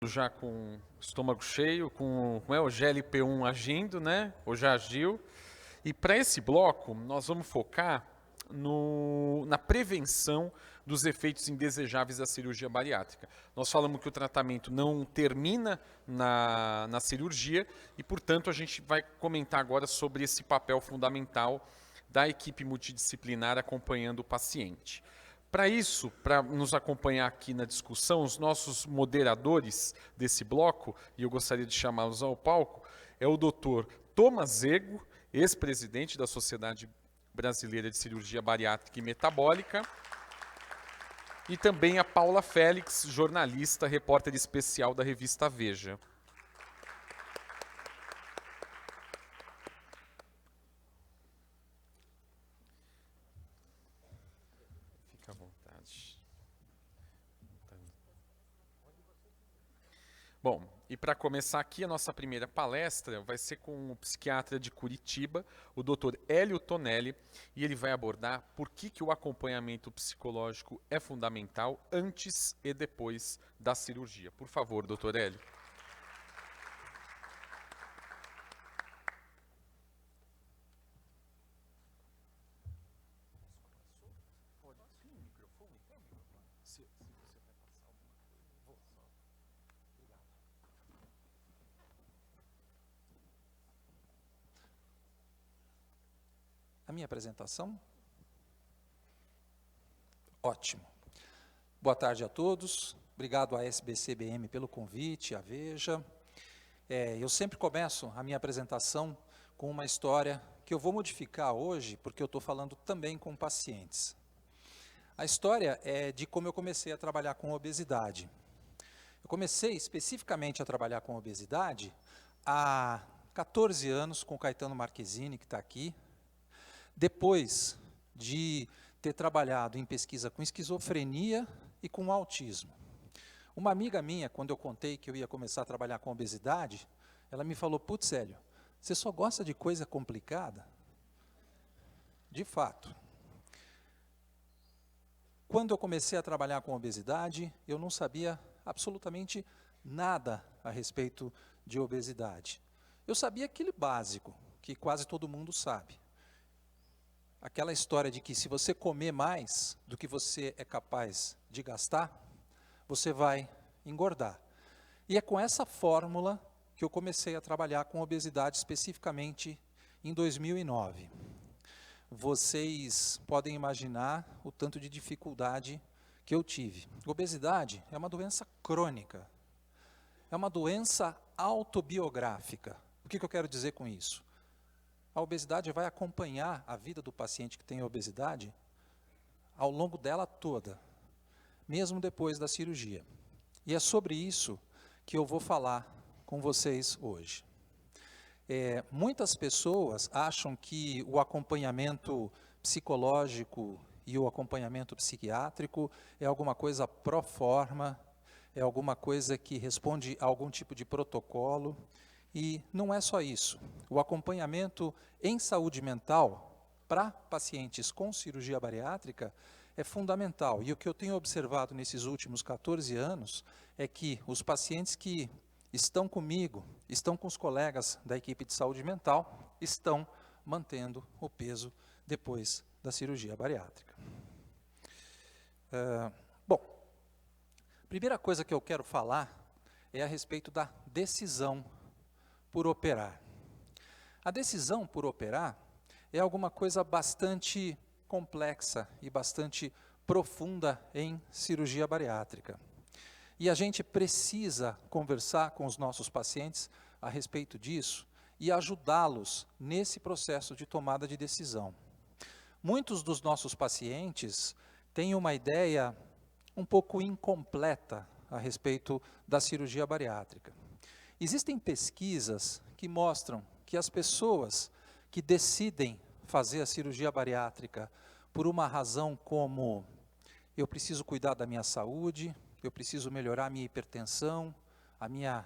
Já com o estômago cheio, com o GLP-1 agindo, né? Ou já agiu. E para esse bloco, nós vamos focar na prevenção dos efeitos indesejáveis da cirurgia bariátrica. Nós falamos que o tratamento não termina na cirurgia e, portanto, a gente vai comentar agora sobre esse papel fundamental da equipe multidisciplinar acompanhando o paciente. Para isso, para nos acompanhar aqui na discussão, os nossos moderadores desse bloco, e eu gostaria de chamá-los ao palco, é o Dr. Thomas Zego, ex-presidente da Sociedade Brasileira de Cirurgia Bariátrica e Metabólica, e também a Paula Félix, jornalista, repórter especial da revista Veja. Fica à vontade. Bom, e para começar aqui, a nossa primeira palestra vai ser com o psiquiatra de Curitiba, o Dr. Hélio Tonelli, e ele vai abordar por que o acompanhamento psicológico é fundamental antes e depois da cirurgia. Por favor, Dr. Hélio. A minha apresentação? Ótimo. Boa tarde a todos. Obrigado à SBCBM pelo convite, à Veja. Eu sempre começo a minha apresentação com uma história que eu vou modificar hoje, porque eu estou falando também com pacientes. A história é de como eu comecei a trabalhar com obesidade. Eu comecei especificamente a trabalhar com obesidade há 14 anos com o Caetano Marquezini, que está aqui, depois de ter trabalhado em pesquisa com esquizofrenia e com autismo. Uma amiga minha, quando eu contei que eu ia começar a trabalhar com obesidade, ela me falou, putz, Hélio, você só gosta de coisa complicada? De fato. Quando eu comecei a trabalhar com obesidade, eu não sabia absolutamente nada a respeito de obesidade. Eu sabia aquele básico, que quase todo mundo sabe. Aquela história de que se você comer mais do que você é capaz de gastar, você vai engordar. E é com essa fórmula que eu comecei a trabalhar com obesidade especificamente em 2009. Vocês podem imaginar o tanto de dificuldade que eu tive. Obesidade é uma doença crônica, é uma doença autobiográfica. O que eu quero dizer com isso? A obesidade vai acompanhar a vida do paciente que tem obesidade ao longo dela toda, mesmo depois da cirurgia. E é sobre isso que eu vou falar com vocês hoje. Muitas pessoas acham que o acompanhamento psicológico e o acompanhamento psiquiátrico é alguma coisa pró forma, é alguma coisa que responde a algum tipo de protocolo. E não é só isso. O acompanhamento em saúde mental para pacientes com cirurgia bariátrica é fundamental. E o que eu tenho observado nesses últimos 14 anos é que os pacientes que estão comigo, estão com os colegas da equipe de saúde mental, estão mantendo o peso depois da cirurgia bariátrica. Bom, primeira coisa que eu quero falar é a respeito da decisão por operar. A decisão por operar é alguma coisa bastante complexa e bastante profunda em cirurgia bariátrica. E a gente precisa conversar com os nossos pacientes a respeito disso e ajudá-los nesse processo de tomada de decisão. Muitos dos nossos pacientes têm uma ideia um pouco incompleta a respeito da cirurgia bariátrica. Existem pesquisas que mostram que as pessoas que decidem fazer a cirurgia bariátrica por uma razão como eu preciso cuidar da minha saúde, eu preciso melhorar a minha hipertensão, a minha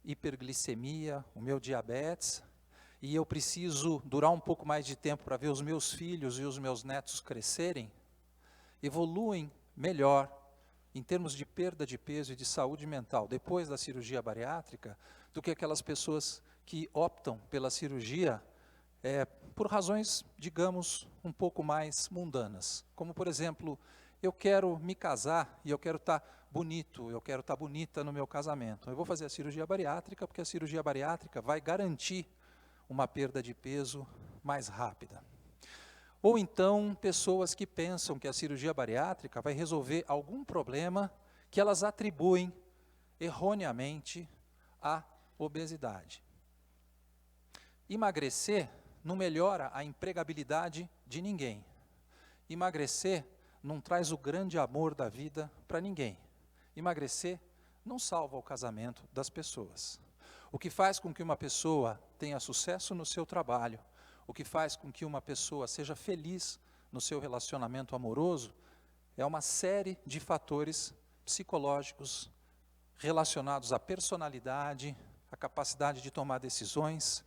hiperglicemia, o meu diabetes, e eu preciso durar um pouco mais de tempo para ver os meus filhos e os meus netos crescerem, evoluem melhor em termos de perda de peso e de saúde mental depois da cirurgia bariátrica, do que aquelas pessoas que optam pela cirurgia por razões, digamos, um pouco mais mundanas. Como, por exemplo, eu quero me casar e eu quero estar bonito, eu quero estar bonita no meu casamento. Eu vou fazer a cirurgia bariátrica porque a cirurgia bariátrica vai garantir uma perda de peso mais rápida. Ou então, pessoas que pensam que a cirurgia bariátrica vai resolver algum problema que elas atribuem erroneamente à obesidade. Emagrecer não melhora a empregabilidade de ninguém. Emagrecer não traz o grande amor da vida para ninguém. Emagrecer não salva o casamento das pessoas. O que faz com que uma pessoa tenha sucesso no seu trabalho, o que faz com que uma pessoa seja feliz no seu relacionamento amoroso, é uma série de fatores psicológicos relacionados à personalidade, à capacidade de tomar decisões,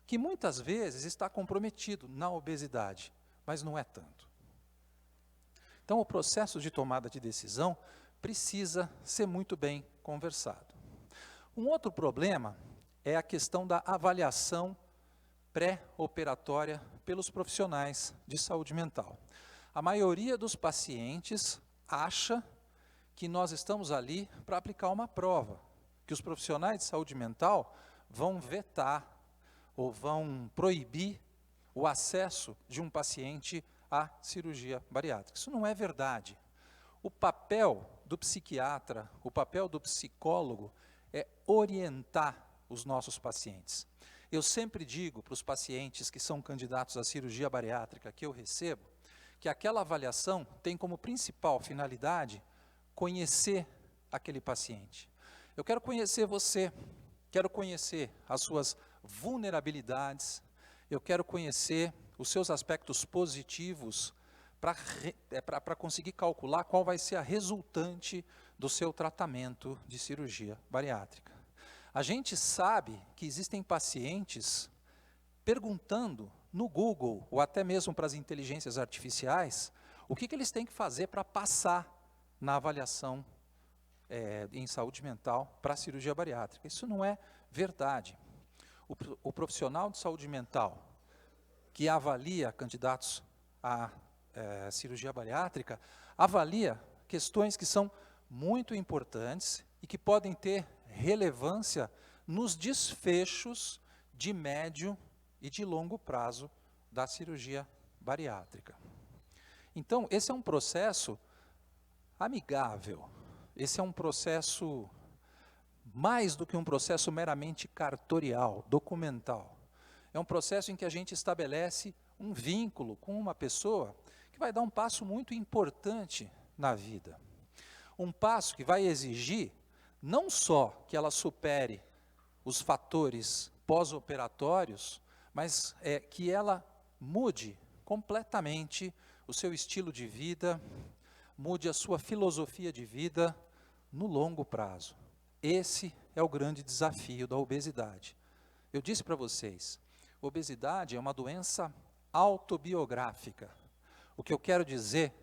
que muitas vezes está comprometido na obesidade, mas não é tanto. Então, o processo de tomada de decisão precisa ser muito bem conversado. Um outro problema é a questão da avaliação pré-operatória pelos profissionais de saúde mental. A maioria dos pacientes acha que nós estamos ali para aplicar uma prova, que os profissionais de saúde mental vão vetar ou vão proibir o acesso de um paciente à cirurgia bariátrica. Isso não é verdade. O papel do psiquiatra, o papel do psicólogo é orientar os nossos pacientes. Eu sempre digo para os pacientes que são candidatos à cirurgia bariátrica que eu recebo, que aquela avaliação tem como principal finalidade conhecer aquele paciente. Eu quero conhecer você, quero conhecer as suas vulnerabilidades, eu quero conhecer os seus aspectos positivos para conseguir calcular qual vai ser a resultante do seu tratamento de cirurgia bariátrica. A gente sabe que existem pacientes perguntando no Google, ou até mesmo para as inteligências artificiais, o que eles têm que fazer para passar na avaliação em saúde mental para a cirurgia bariátrica. Isso não é verdade. O profissional de saúde mental que avalia candidatos à cirurgia bariátrica, avalia questões que são muito importantes e que podem ter relevância nos desfechos de médio e de longo prazo da cirurgia bariátrica. Então, esse é um processo amigável, esse é um processo mais do que um processo meramente cartorial, documental. É um processo em que a gente estabelece um vínculo com uma pessoa que vai dar um passo muito importante na vida. Um passo que vai exigir não só que ela supere os fatores pós-operatórios, mas que ela mude completamente o seu estilo de vida, mude a sua filosofia de vida no longo prazo. Esse é o grande desafio da obesidade. Eu disse para vocês, obesidade é uma doença autobiográfica. O que eu quero dizer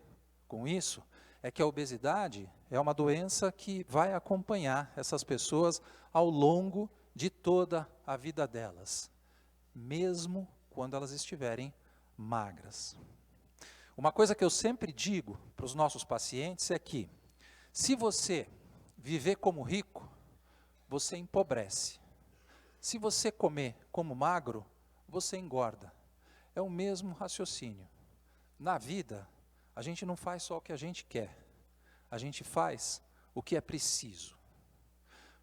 com isso é que a obesidade é uma doença que vai acompanhar essas pessoas ao longo de toda a vida delas, mesmo quando elas estiverem magras. Uma coisa que eu sempre digo para os nossos pacientes é que, se você viver como rico, você empobrece. Se você comer como magro, você engorda. É o mesmo raciocínio. Na vida, a gente não faz só o que a gente quer, a gente faz o que é preciso.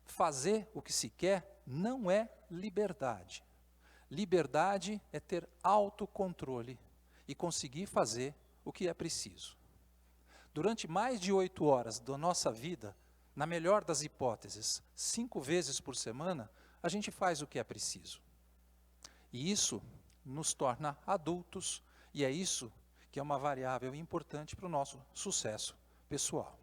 Fazer o que se quer não é liberdade. Liberdade é ter autocontrole e conseguir fazer o que é preciso. Durante mais de 8 horas da nossa vida, na melhor das hipóteses, 5 vezes por semana, a gente faz o que é preciso. E isso nos torna adultos, e é isso que é uma variável importante para o nosso sucesso pessoal.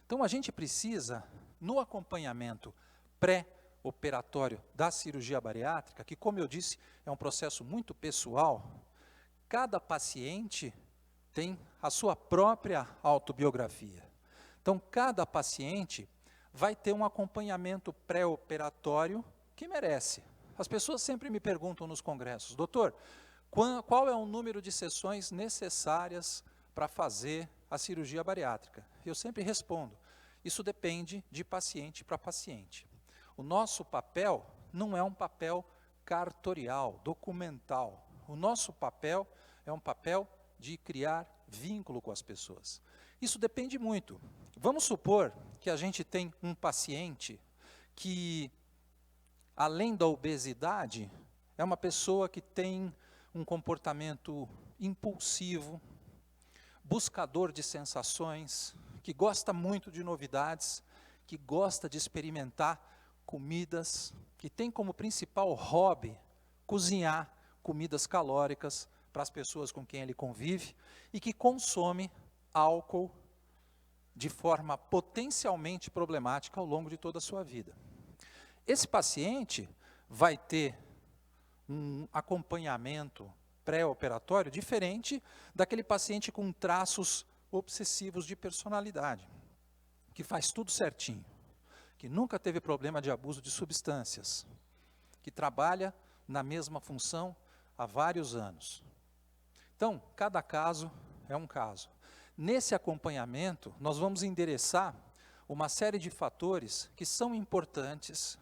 Então, a gente precisa, no acompanhamento pré-operatório da cirurgia bariátrica, que, como eu disse, é um processo muito pessoal, cada paciente tem a sua própria autobiografia. Então, cada paciente vai ter um acompanhamento pré-operatório que merece. As pessoas sempre me perguntam nos congressos, doutor, qual é o número de sessões necessárias para fazer a cirurgia bariátrica? Eu sempre respondo, isso depende de paciente para paciente. O nosso papel não é um papel cartorial, documental. O nosso papel é um papel de criar vínculo com as pessoas. Isso depende muito. Vamos supor que a gente tem um paciente que, além da obesidade, é uma pessoa que tem um comportamento impulsivo, buscador de sensações, que gosta muito de novidades, que gosta de experimentar comidas, que tem como principal hobby cozinhar comidas calóricas para as pessoas com quem ele convive e que consome álcool de forma potencialmente problemática ao longo de toda a sua vida. Esse paciente vai ter um acompanhamento pré-operatório diferente daquele paciente com traços obsessivos de personalidade, que faz tudo certinho, que nunca teve problema de abuso de substâncias, que trabalha na mesma função há vários anos. Então, cada caso é um caso. Nesse acompanhamento, nós vamos endereçar uma série de fatores que são importantes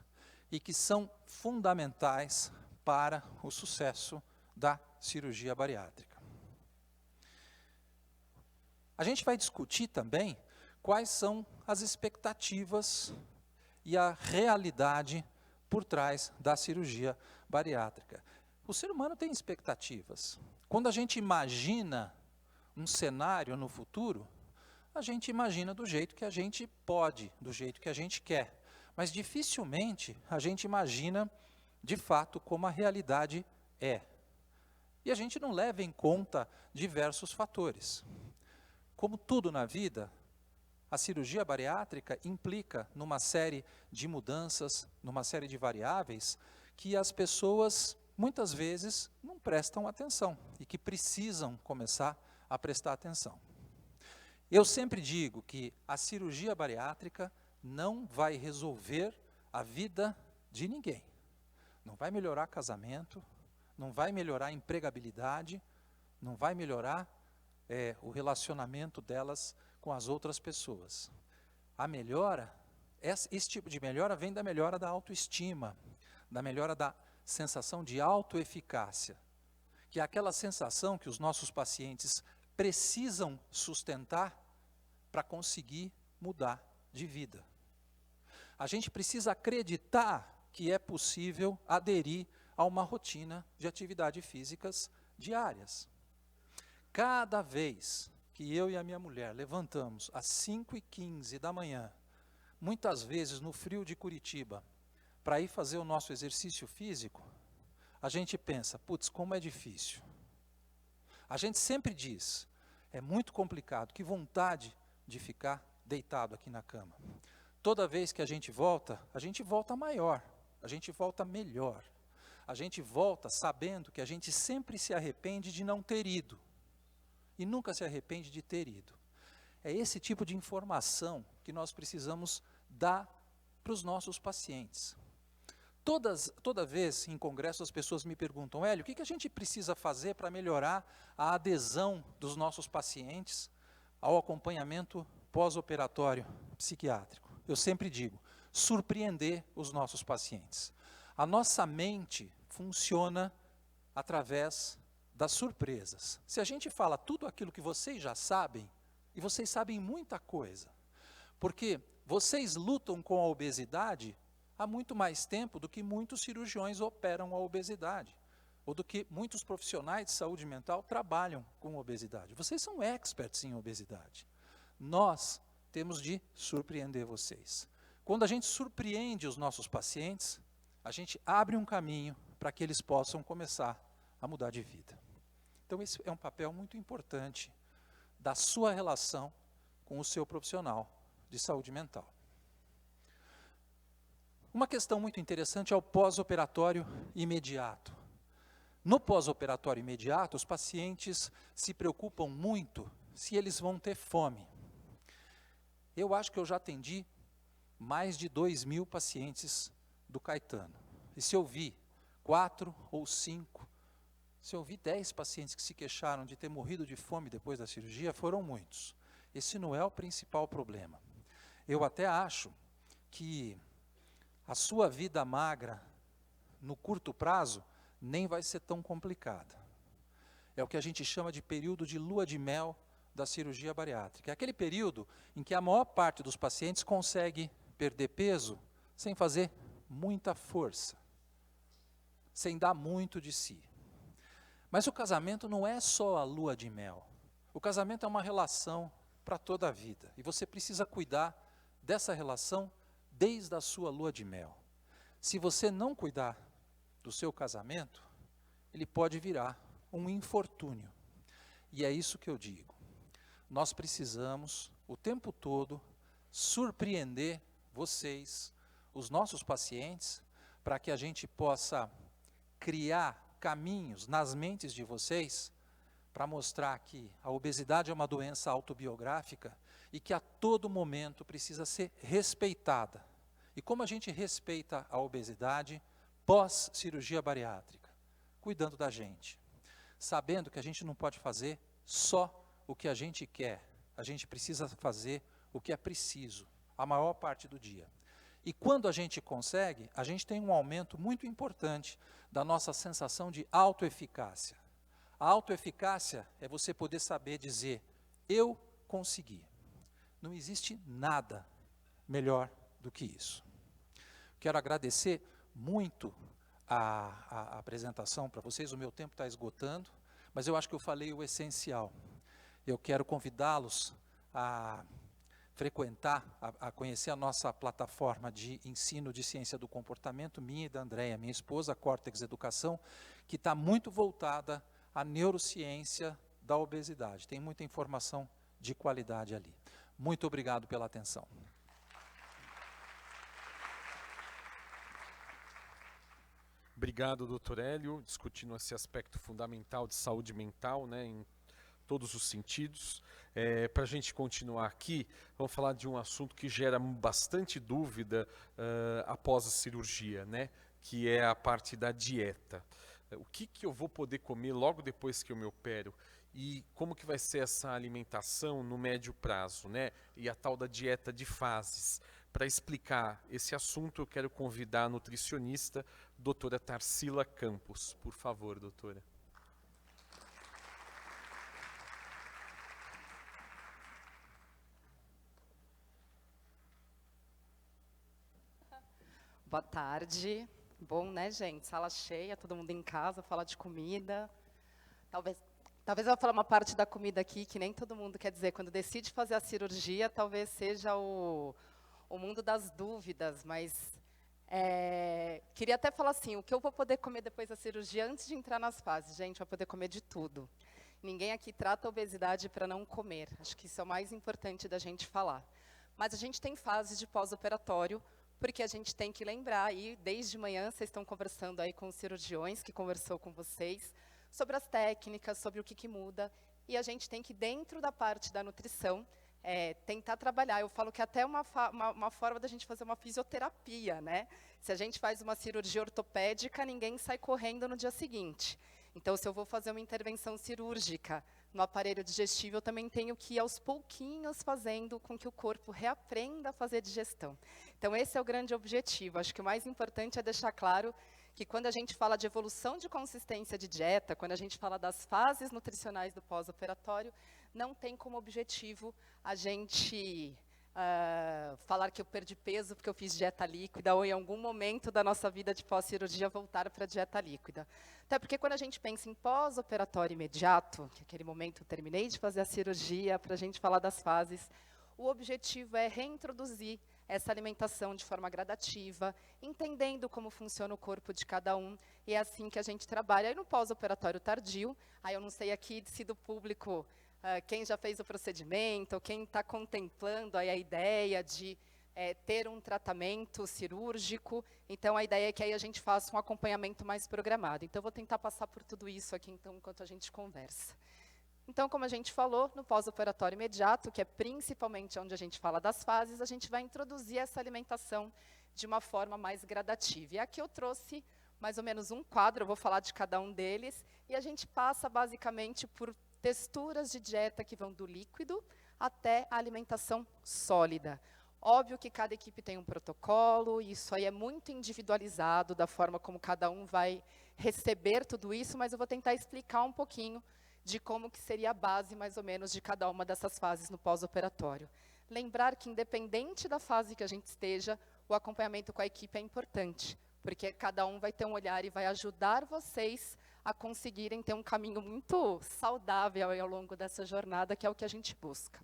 e que são fundamentais para o sucesso da cirurgia bariátrica. A gente vai discutir também quais são as expectativas e a realidade por trás da cirurgia bariátrica. O ser humano tem expectativas. Quando a gente imagina um cenário no futuro, a gente imagina do jeito que a gente pode, do jeito que a gente quer. Mas dificilmente a gente imagina, de fato, como a realidade é. E a gente não leva em conta diversos fatores. Como tudo na vida, a cirurgia bariátrica implica numa série de mudanças, numa série de variáveis, que as pessoas, muitas vezes, não prestam atenção e que precisam começar a prestar atenção. Eu sempre digo que a cirurgia bariátrica não vai resolver a vida de ninguém. Não vai melhorar casamento, não vai melhorar a empregabilidade, não vai melhorar o relacionamento delas com as outras pessoas. A melhora, esse tipo de melhora vem da melhora da autoestima, da melhora da sensação de autoeficácia, que é aquela sensação que os nossos pacientes precisam sustentar para conseguir mudar de vida. A gente precisa acreditar que é possível aderir a uma rotina de atividades físicas diárias. Cada vez que eu e a minha mulher levantamos às 5h15 da manhã, muitas vezes no frio de Curitiba, para ir fazer o nosso exercício físico, a gente pensa, putz, como é difícil. A gente sempre diz, é muito complicado, que vontade de ficar deitado aqui na cama. Toda vez que a gente volta maior, a gente volta melhor. A gente volta sabendo que a gente sempre se arrepende de não ter ido. E nunca se arrepende de ter ido. É esse tipo de informação que nós precisamos dar para os nossos pacientes. Toda vez em congresso as pessoas me perguntam, Hélio, o que a gente precisa fazer para melhorar a adesão dos nossos pacientes ao acompanhamento pós-operatório psiquiátrico? Eu sempre digo, surpreender os nossos pacientes. A nossa mente funciona através das surpresas. Se a gente fala tudo aquilo que vocês já sabem, e vocês sabem muita coisa, porque vocês lutam com a obesidade há muito mais tempo do que muitos cirurgiões operam a obesidade, ou do que muitos profissionais de saúde mental trabalham com obesidade. Vocês são experts em obesidade. Nós temos de surpreender vocês. Quando a gente surpreende os nossos pacientes, a gente abre um caminho para que eles possam começar a mudar de vida. Então esse é um papel muito importante da sua relação com o seu profissional de saúde mental. Uma questão muito interessante é o pós-operatório imediato. No pós-operatório imediato, os pacientes se preocupam muito se eles vão ter fome. Eu acho que eu já atendi mais de 2.000 pacientes do Caetano. E se eu vi 4 ou 5, se eu vi 10 pacientes que se queixaram de ter morrido de fome depois da cirurgia, foram muitos. Esse não é o principal problema. Eu até acho que a sua vida magra, no curto prazo, nem vai ser tão complicada. É o que a gente chama de período de lua de mel da cirurgia bariátrica. É aquele período em que a maior parte dos pacientes consegue perder peso sem fazer muita força, sem dar muito de si. Mas o casamento não é só a lua de mel. O casamento é uma relação para toda a vida. E você precisa cuidar dessa relação desde a sua lua de mel. Se você não cuidar do seu casamento, ele pode virar um infortúnio. E é isso que eu digo. Nós precisamos, o tempo todo, surpreender vocês, os nossos pacientes, para que a gente possa criar caminhos nas mentes de vocês para mostrar que a obesidade é uma doença autobiográfica e que a todo momento precisa ser respeitada. E como a gente respeita a obesidade pós-cirurgia bariátrica? Cuidando da gente, sabendo que a gente não pode fazer só o que a gente quer, a gente precisa fazer o que é preciso, a maior parte do dia. E quando a gente consegue, a gente tem um aumento muito importante da nossa sensação de autoeficácia. A autoeficácia é você poder saber dizer, eu consegui. Não existe nada melhor do que isso. Quero agradecer muito a apresentação para vocês, o meu tempo está esgotando, mas eu acho que eu falei o essencial. Eu quero convidá-los a frequentar, a conhecer a nossa plataforma de ensino de ciência do comportamento, minha e da Andréia, minha esposa, Córtex Educação, que está muito voltada à neurociência da obesidade. Tem muita informação de qualidade ali. Muito obrigado pela atenção. Obrigado, doutor Hélio, discutindo esse aspecto fundamental de saúde mental, né, em todos os sentidos. Para a gente continuar aqui, vamos falar de um assunto que gera bastante dúvida após a cirurgia, né, que é a parte da dieta. O que eu vou poder comer logo depois que eu me opero? E como que vai ser essa alimentação no médio prazo, né? E a tal da dieta de fases. Para explicar esse assunto, eu quero convidar a nutricionista, doutora Tarsila Campos. Por favor, doutora. Boa tarde. Bom, né, gente? Sala cheia, todo mundo em casa, fala de comida. Talvez eu vou falar uma parte da comida aqui que nem todo mundo quer dizer. Quando decide fazer a cirurgia, talvez seja o mundo das dúvidas, mas queria até falar assim, o que eu vou poder comer depois da cirurgia, antes de entrar nas fases? Gente, vai poder comer de tudo. Ninguém aqui trata a obesidade para não comer. Acho que isso é o mais importante da gente falar. Mas a gente tem fases de pós-operatório, porque a gente tem que lembrar, aí, desde manhã, vocês estão conversando aí com os cirurgiões, que conversou com vocês, sobre as técnicas, sobre o que muda, e a gente tem que, dentro da parte da nutrição, tentar trabalhar. Eu falo que até uma forma da gente fazer uma fisioterapia, né? Se a gente faz uma cirurgia ortopédica, ninguém sai correndo no dia seguinte. Então, se eu vou fazer uma intervenção cirúrgica no aparelho digestivo, eu também tenho que ir aos pouquinhos fazendo com que o corpo reaprenda a fazer digestão. Então, esse é o grande objetivo. Acho que o mais importante é deixar claro que quando a gente fala de evolução de consistência de dieta, quando a gente fala das fases nutricionais do pós-operatório, não tem como objetivo a gente falar que eu perdi peso porque eu fiz dieta líquida, ou em algum momento da nossa vida de pós-cirurgia voltar para a dieta líquida. Até porque quando a gente pensa em pós-operatório imediato, que é aquele momento eu terminei de fazer a cirurgia, para a gente falar das fases, o objetivo é reintroduzir essa alimentação de forma gradativa, entendendo como funciona o corpo de cada um, e é assim que a gente trabalha. E no pós-operatório tardio, aí eu não sei aqui se do público, quem já fez o procedimento, quem está contemplando aí a ideia de ter um tratamento cirúrgico, então a ideia é que aí a gente faça um acompanhamento mais programado. Então eu vou tentar passar por tudo isso aqui então, enquanto a gente conversa. Então, como a gente falou, no pós-operatório imediato, que é principalmente onde a gente fala das fases, a gente vai introduzir essa alimentação de uma forma mais gradativa. E aqui eu trouxe mais ou menos um quadro, eu vou falar de cada um deles, e a gente passa basicamente por texturas de dieta que vão do líquido até a alimentação sólida. Óbvio que cada equipe tem um protocolo, e isso aí é muito individualizado da forma como cada um vai receber tudo isso, mas eu vou tentar explicar um pouquinho de como que seria a base, mais ou menos, de cada uma dessas fases no pós-operatório. Lembrar que, independente da fase que a gente esteja, o acompanhamento com a equipe é importante, porque cada um vai ter um olhar e vai ajudar vocês a conseguirem ter um caminho muito saudável ao longo dessa jornada, que é o que a gente busca.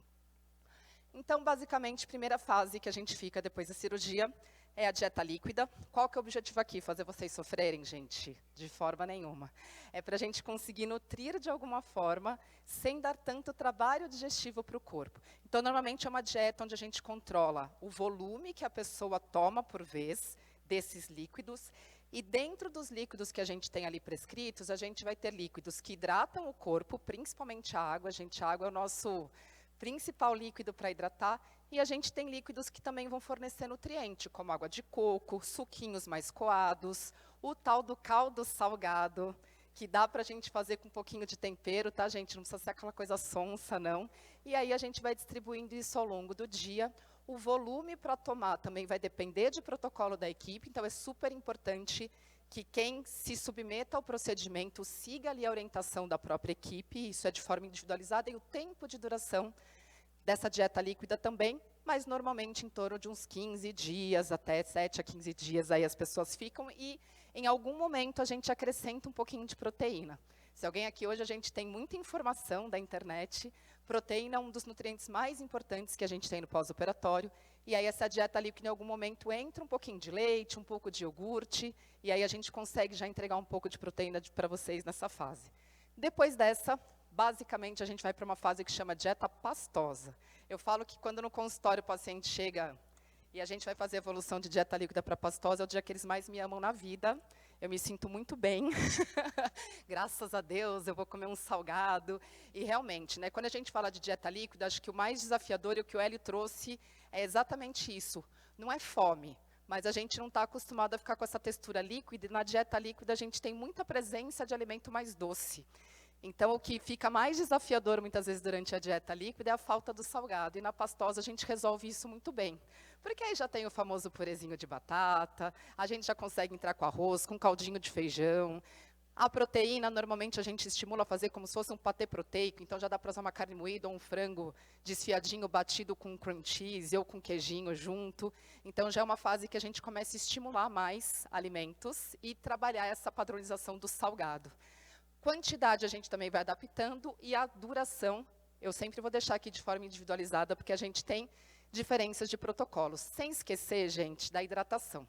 Então, basicamente, a primeira fase que a gente fica depois da cirurgia é a dieta líquida. Qual que é o objetivo aqui? Fazer vocês sofrerem, gente? De forma nenhuma. É para a gente conseguir nutrir de alguma forma, sem dar tanto trabalho digestivo para o corpo. Então, normalmente é uma dieta onde a gente controla o volume que a pessoa toma por vez desses líquidos. E dentro dos líquidos que a gente tem ali prescritos, a gente vai ter líquidos que hidratam o corpo, principalmente a água. A água é o nosso principal líquido para hidratar, e a gente tem líquidos que também vão fornecer nutriente, como água de coco, suquinhos mais coados, o tal do caldo salgado, que dá para a gente fazer com um pouquinho de tempero, tá, gente? Não precisa ser aquela coisa sonsa, não. E aí a gente vai distribuindo isso ao longo do dia. O volume para tomar também vai depender de protocolo da equipe, então é super importante que quem se submeta ao procedimento siga ali a orientação da própria equipe, isso é de forma individualizada, e o tempo de duração dessa dieta líquida também, mas normalmente em torno de uns 15 dias, até 7 a 15 dias, aí as pessoas ficam, e em algum momento a gente acrescenta um pouquinho de proteína. Se alguém aqui hoje, a gente tem muita informação da internet, proteína é um dos nutrientes mais importantes que a gente tem no pós-operatório, e aí essa dieta líquida em algum momento entra um pouquinho de leite, um pouco de iogurte, e aí a gente consegue já entregar um pouco de proteína para vocês nessa fase. Depois dessa, basicamente a gente vai para uma fase que chama dieta pastosa. Eu falo que quando no consultório o paciente chega e a gente vai fazer a evolução de dieta líquida para pastosa, é o dia que eles mais me amam na vida. Eu me sinto muito bem, graças a Deus, eu vou comer um salgado. E realmente, né, quando a gente fala de dieta líquida, acho que o mais desafiador e o que o Hélio trouxe é exatamente isso. Não é fome, mas a gente não está acostumado a ficar com essa textura líquida, e na dieta líquida a gente tem muita presença de alimento mais doce. Então, o que fica mais desafiador, muitas vezes, durante a dieta líquida é a falta do salgado. E na pastosa, a gente resolve isso muito bem. Porque aí já tem o famoso purezinho de batata, a gente já consegue entrar com arroz, com caldinho de feijão. A proteína, normalmente, a gente estimula a fazer como se fosse um patê proteico. Então, já dá para usar uma carne moída ou um frango desfiadinho, batido com cream cheese ou com queijinho junto. Então, já é uma fase que a gente começa a estimular mais alimentos e trabalhar essa padronização do salgado. Quantidade a gente também vai adaptando, e a duração eu sempre vou deixar aqui de forma individualizada, porque a gente tem diferenças de protocolos. Sem esquecer, gente, da hidratação.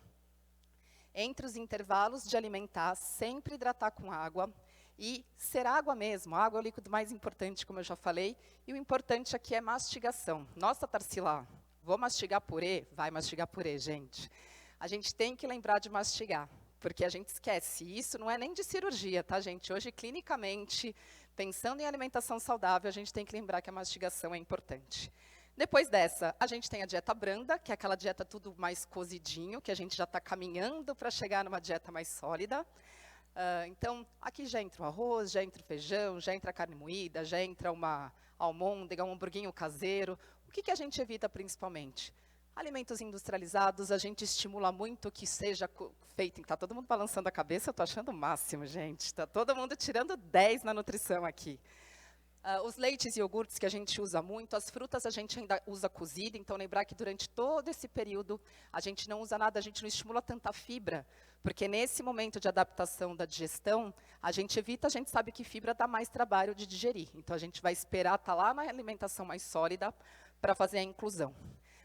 Entre os intervalos de alimentar, sempre hidratar com água, e ser água mesmo. A água é o líquido mais importante, como eu já falei, e o importante aqui é mastigação. Nossa, Tarsila, vou mastigar purê? Vai mastigar purê, gente. A gente tem que lembrar de mastigar, porque a gente esquece. E isso não é nem de cirurgia, tá, gente? Hoje, clinicamente, pensando em alimentação saudável, a gente tem que lembrar que a mastigação é importante. Depois dessa, a gente tem a dieta branda, que é aquela dieta tudo mais cozidinho, que a gente já está caminhando para chegar numa dieta mais sólida. Então, aqui já entra o arroz, já entra o feijão, já entra a carne moída, já entra uma almôndega, um hamburguinho caseiro. O que a gente evita principalmente? Alimentos industrializados, a gente estimula muito que seja feito. Está todo mundo balançando a cabeça, eu estou achando o máximo, gente. Está todo mundo tirando 10 na nutrição aqui. Os leites e iogurtes que a gente usa muito, as frutas a gente ainda usa cozida, então lembrar que durante todo esse período a gente não usa nada, a gente não estimula tanta fibra, porque nesse momento de adaptação da digestão, a gente evita, a gente sabe que fibra dá mais trabalho de digerir, então a gente vai esperar estar lá na alimentação mais sólida para fazer a inclusão.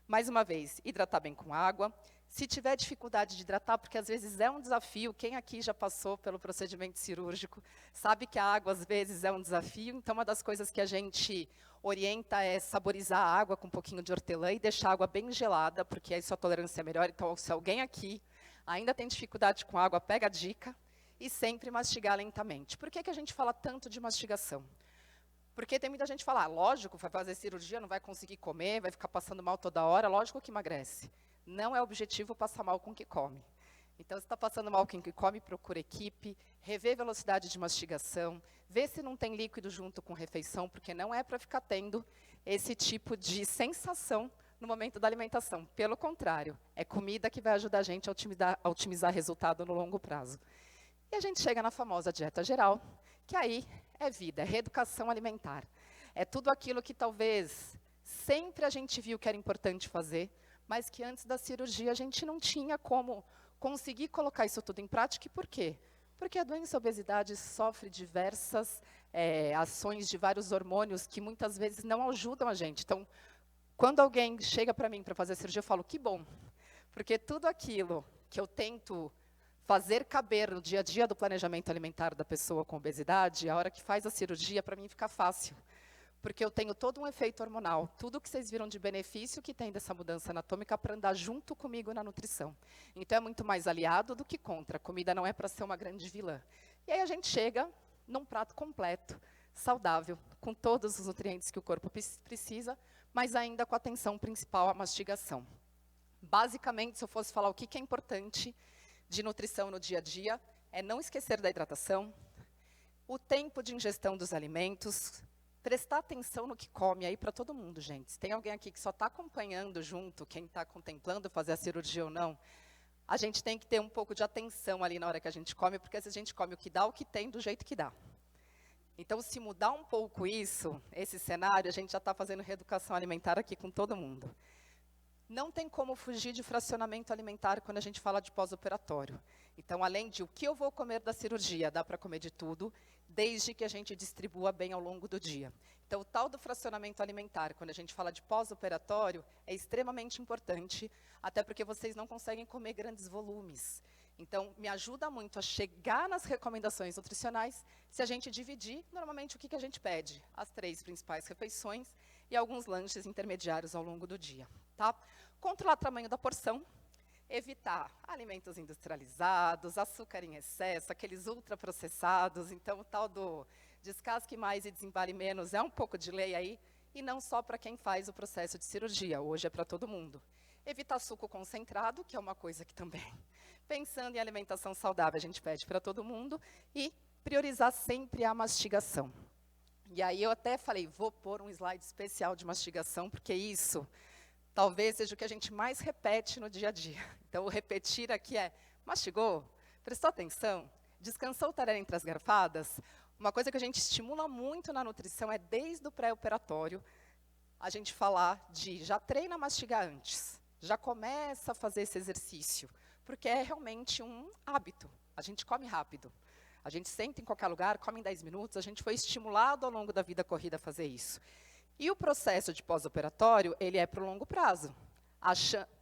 Mais uma vez, hidratar bem com água. Se tiver dificuldade de hidratar, porque às vezes é um desafio, quem aqui já passou pelo procedimento cirúrgico sabe que a água às vezes é um desafio, então uma das coisas que a gente orienta é saborizar a água com um pouquinho de hortelã e deixar a água bem gelada, porque aí sua tolerância é melhor. Então, se alguém aqui ainda tem dificuldade com água, pega a dica e sempre mastigar lentamente. Por que a gente fala tanto de mastigação? Porque tem muita gente que fala, lógico, vai fazer cirurgia, não vai conseguir comer, vai ficar passando mal toda hora, lógico que emagrece. Não é objetivo passar mal com o que come. Então, se está passando mal com o que come, procura equipe, rever velocidade de mastigação, ver se não tem líquido junto com refeição, porque não é para ficar tendo esse tipo de sensação no momento da alimentação. Pelo contrário, é comida que vai ajudar a gente a otimizar resultado no longo prazo. E a gente chega na famosa dieta geral, que aí é vida, é reeducação alimentar. É tudo aquilo que talvez sempre a gente viu que era importante fazer, mas que antes da cirurgia a gente não tinha como conseguir colocar isso tudo em prática. E por quê? Porque a doença obesidade sofre diversas ações de vários hormônios que muitas vezes não ajudam a gente. Então, quando alguém chega para mim para fazer a cirurgia, eu falo, que bom, porque tudo aquilo que eu tento fazer caber no dia a dia do planejamento alimentar da pessoa com obesidade, a hora que faz a cirurgia, para mim fica fácil. Porque eu tenho todo um efeito hormonal, tudo que vocês viram de benefício que tem dessa mudança anatômica para andar junto comigo na nutrição. Então é muito mais aliado do que contra. A comida não é para ser uma grande vilã. E aí a gente chega num prato completo, saudável, com todos os nutrientes que o corpo precisa, mas ainda com a atenção principal à mastigação. Basicamente, se eu fosse falar o que é importante de nutrição no dia a dia, é não esquecer da hidratação, o tempo de ingestão dos alimentos, prestar atenção no que come aí para todo mundo, gente. Se tem alguém aqui que só está acompanhando junto, quem está contemplando fazer a cirurgia ou não, a gente tem que ter um pouco de atenção ali na hora que a gente come, porque se a gente come o que dá, o que tem, do jeito que dá. Então, se mudar um pouco isso, esse cenário, a gente já está fazendo reeducação alimentar aqui com todo mundo. Não tem como fugir de fracionamento alimentar quando a gente fala de pós-operatório. Então, além de o que eu vou comer da cirurgia, dá para comer de tudo, desde que a gente distribua bem ao longo do dia. Então, o tal do fracionamento alimentar, quando a gente fala de pós-operatório, é extremamente importante, até porque vocês não conseguem comer grandes volumes. Então, me ajuda muito a chegar nas recomendações nutricionais se a gente dividir, normalmente, o que a gente pede? As 3 principais refeições e alguns lanches intermediários ao longo do dia. Tá? Controlar o tamanho da porção, evitar alimentos industrializados, açúcar em excesso, aqueles ultraprocessados. Então, o tal do descasque mais e desembale menos é um pouco de lei aí, e não só para quem faz o processo de cirurgia, hoje é para todo mundo. Evitar suco concentrado, que é uma coisa que também, pensando em alimentação saudável, a gente pede para todo mundo, e priorizar sempre a mastigação. E aí eu até falei, vou pôr um slide especial de mastigação, porque isso talvez seja o que a gente mais repete no dia a dia. Então, o repetir aqui é, mastigou? Prestou atenção? Descansou o talher entre as garfadas? Uma coisa que a gente estimula muito na nutrição é, desde o pré-operatório, a gente falar de, já treina a mastigar antes, já começa a fazer esse exercício, porque é realmente um hábito. A gente come rápido. A gente senta em qualquer lugar, come em 10 minutos, a gente foi estimulado ao longo da vida corrida a fazer isso. E o processo de pós-operatório, ele é para o longo prazo.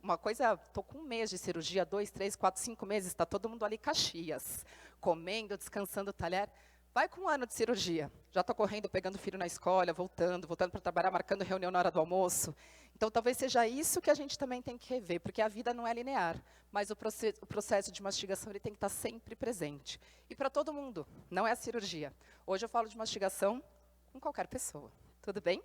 Uma coisa, estou com 1 mês de cirurgia, 2, 3, 4, 5 meses, está todo mundo ali Caxias, comendo, descansando o talher. Vai com 1 ano de cirurgia. Já estou correndo, pegando o filho na escola, voltando para trabalhar, marcando reunião na hora do almoço. Então, talvez seja isso que a gente também tem que rever, porque a vida não é linear, mas o processo de mastigação ele tem que estar sempre presente. E para todo mundo, não é a cirurgia. Hoje eu falo de mastigação com qualquer pessoa. Tudo bem?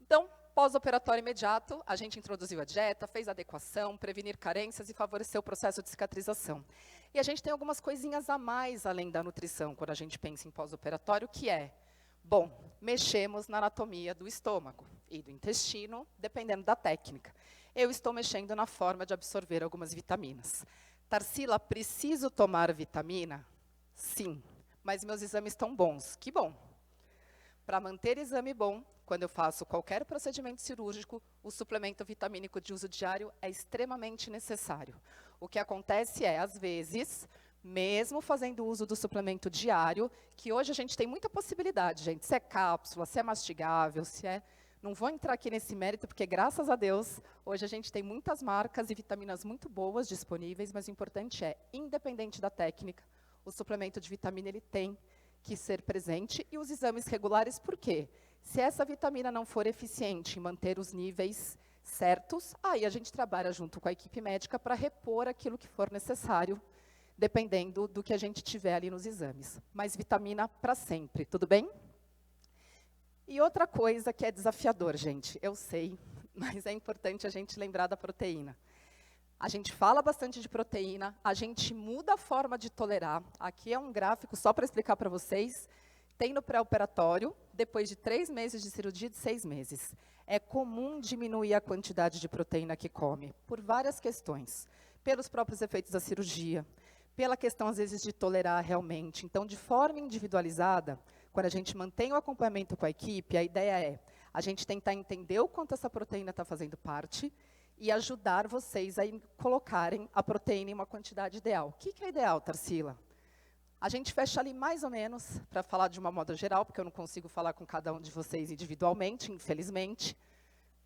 Então, pós-operatório imediato, a gente introduziu a dieta, fez a adequação, prevenir carências e favorecer o processo de cicatrização. E a gente tem algumas coisinhas a mais além da nutrição, quando a gente pensa em pós-operatório, que é, bom, mexemos na anatomia do estômago e do intestino, dependendo da técnica. Eu estou mexendo na forma de absorver algumas vitaminas. Tarsila, preciso tomar vitamina? Sim, mas meus exames estão bons. Que bom. Para manter exame bom, quando eu faço qualquer procedimento cirúrgico, o suplemento vitamínico de uso diário é extremamente necessário. O que acontece é, às vezes, mesmo fazendo uso do suplemento diário, que hoje a gente tem muita possibilidade, gente, se é cápsula, se é mastigável, se é... Não vou entrar aqui nesse mérito, porque, graças a Deus, hoje a gente tem muitas marcas e vitaminas muito boas disponíveis, mas o importante é, independente da técnica, o suplemento de vitamina ele tem que ser presente, e os exames regulares, por quê? Se essa vitamina não for eficiente em manter os níveis certos, aí a gente trabalha junto com a equipe médica para repor aquilo que for necessário, dependendo do que a gente tiver ali nos exames. Mas vitamina para sempre, tudo bem? E outra coisa que é desafiador, gente, eu sei, mas é importante a gente lembrar da proteína. A gente fala bastante de proteína, a gente muda a forma de tolerar. Aqui é um gráfico só para explicar para vocês. Tem no pré-operatório, depois de 3 meses de cirurgia, de 6 meses. É comum diminuir a quantidade de proteína que come, por várias questões. Pelos próprios efeitos da cirurgia, pela questão, às vezes, de tolerar realmente. Então, de forma individualizada, quando a gente mantém o acompanhamento com a equipe, a ideia é a gente tentar entender o quanto essa proteína está fazendo parte e ajudar vocês a colocarem a proteína em uma quantidade ideal. O que é ideal, Tarsila? A gente fecha ali mais ou menos, para falar de uma moda geral, porque eu não consigo falar com cada um de vocês individualmente, infelizmente,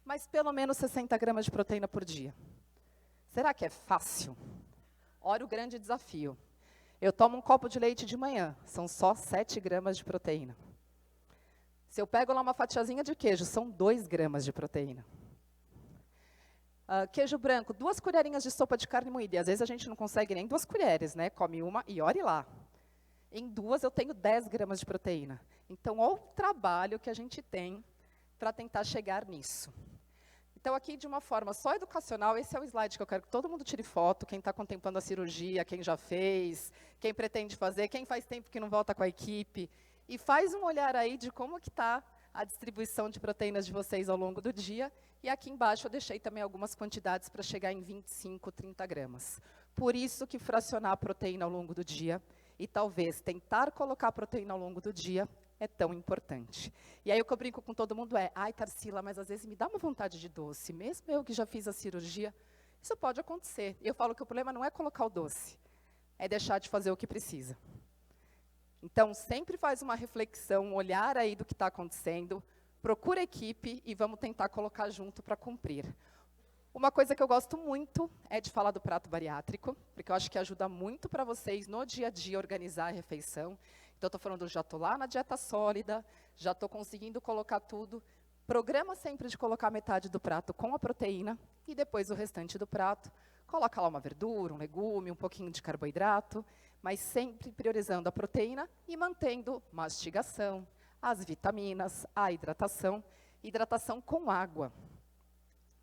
mas pelo menos 60 gramas de proteína por dia. Será que é fácil? Olha o grande desafio. Eu tomo um copo de leite de manhã, são só 7 gramas de proteína. Se eu pego lá uma fatiazinha de queijo, são 2 gramas de proteína. Queijo branco, 2 colherinhas de sopa de carne moída. E às vezes a gente não consegue nem 2 colheres, né? Come uma e olhe lá. Em 2 eu tenho 10 gramas de proteína. Então, olha o trabalho que a gente tem para tentar chegar nisso. Então, aqui, de uma forma só educacional, esse é o slide que eu quero que todo mundo tire foto, quem está contemplando a cirurgia, quem já fez, quem pretende fazer, quem faz tempo que não volta com a equipe. E faz um olhar aí de como que está a distribuição de proteínas de vocês ao longo do dia. E aqui embaixo eu deixei também algumas quantidades para chegar em 25, 30 gramas. Por isso que fracionar a proteína ao longo do dia e talvez tentar colocar a proteína ao longo do dia é tão importante. E aí o que eu brinco com todo mundo é, ai, Tarsila, mas às vezes me dá uma vontade de doce, mesmo eu que já fiz a cirurgia, isso pode acontecer. E eu falo que o problema não é colocar o doce, é deixar de fazer o que precisa. Então, sempre faz uma reflexão, um olhar aí do que está acontecendo, procura a equipe e vamos tentar colocar junto para cumprir. Uma coisa que eu gosto muito é de falar do prato bariátrico, porque eu acho que ajuda muito para vocês no dia a dia organizar a refeição. Então, eu estou falando, já estou lá na dieta sólida, já estou conseguindo colocar tudo. Programa sempre de colocar metade do prato com a proteína e depois o restante do prato. Coloca lá uma verdura, um legume, um pouquinho de carboidrato, mas sempre priorizando a proteína e mantendo mastigação, as vitaminas, a hidratação. Hidratação com água.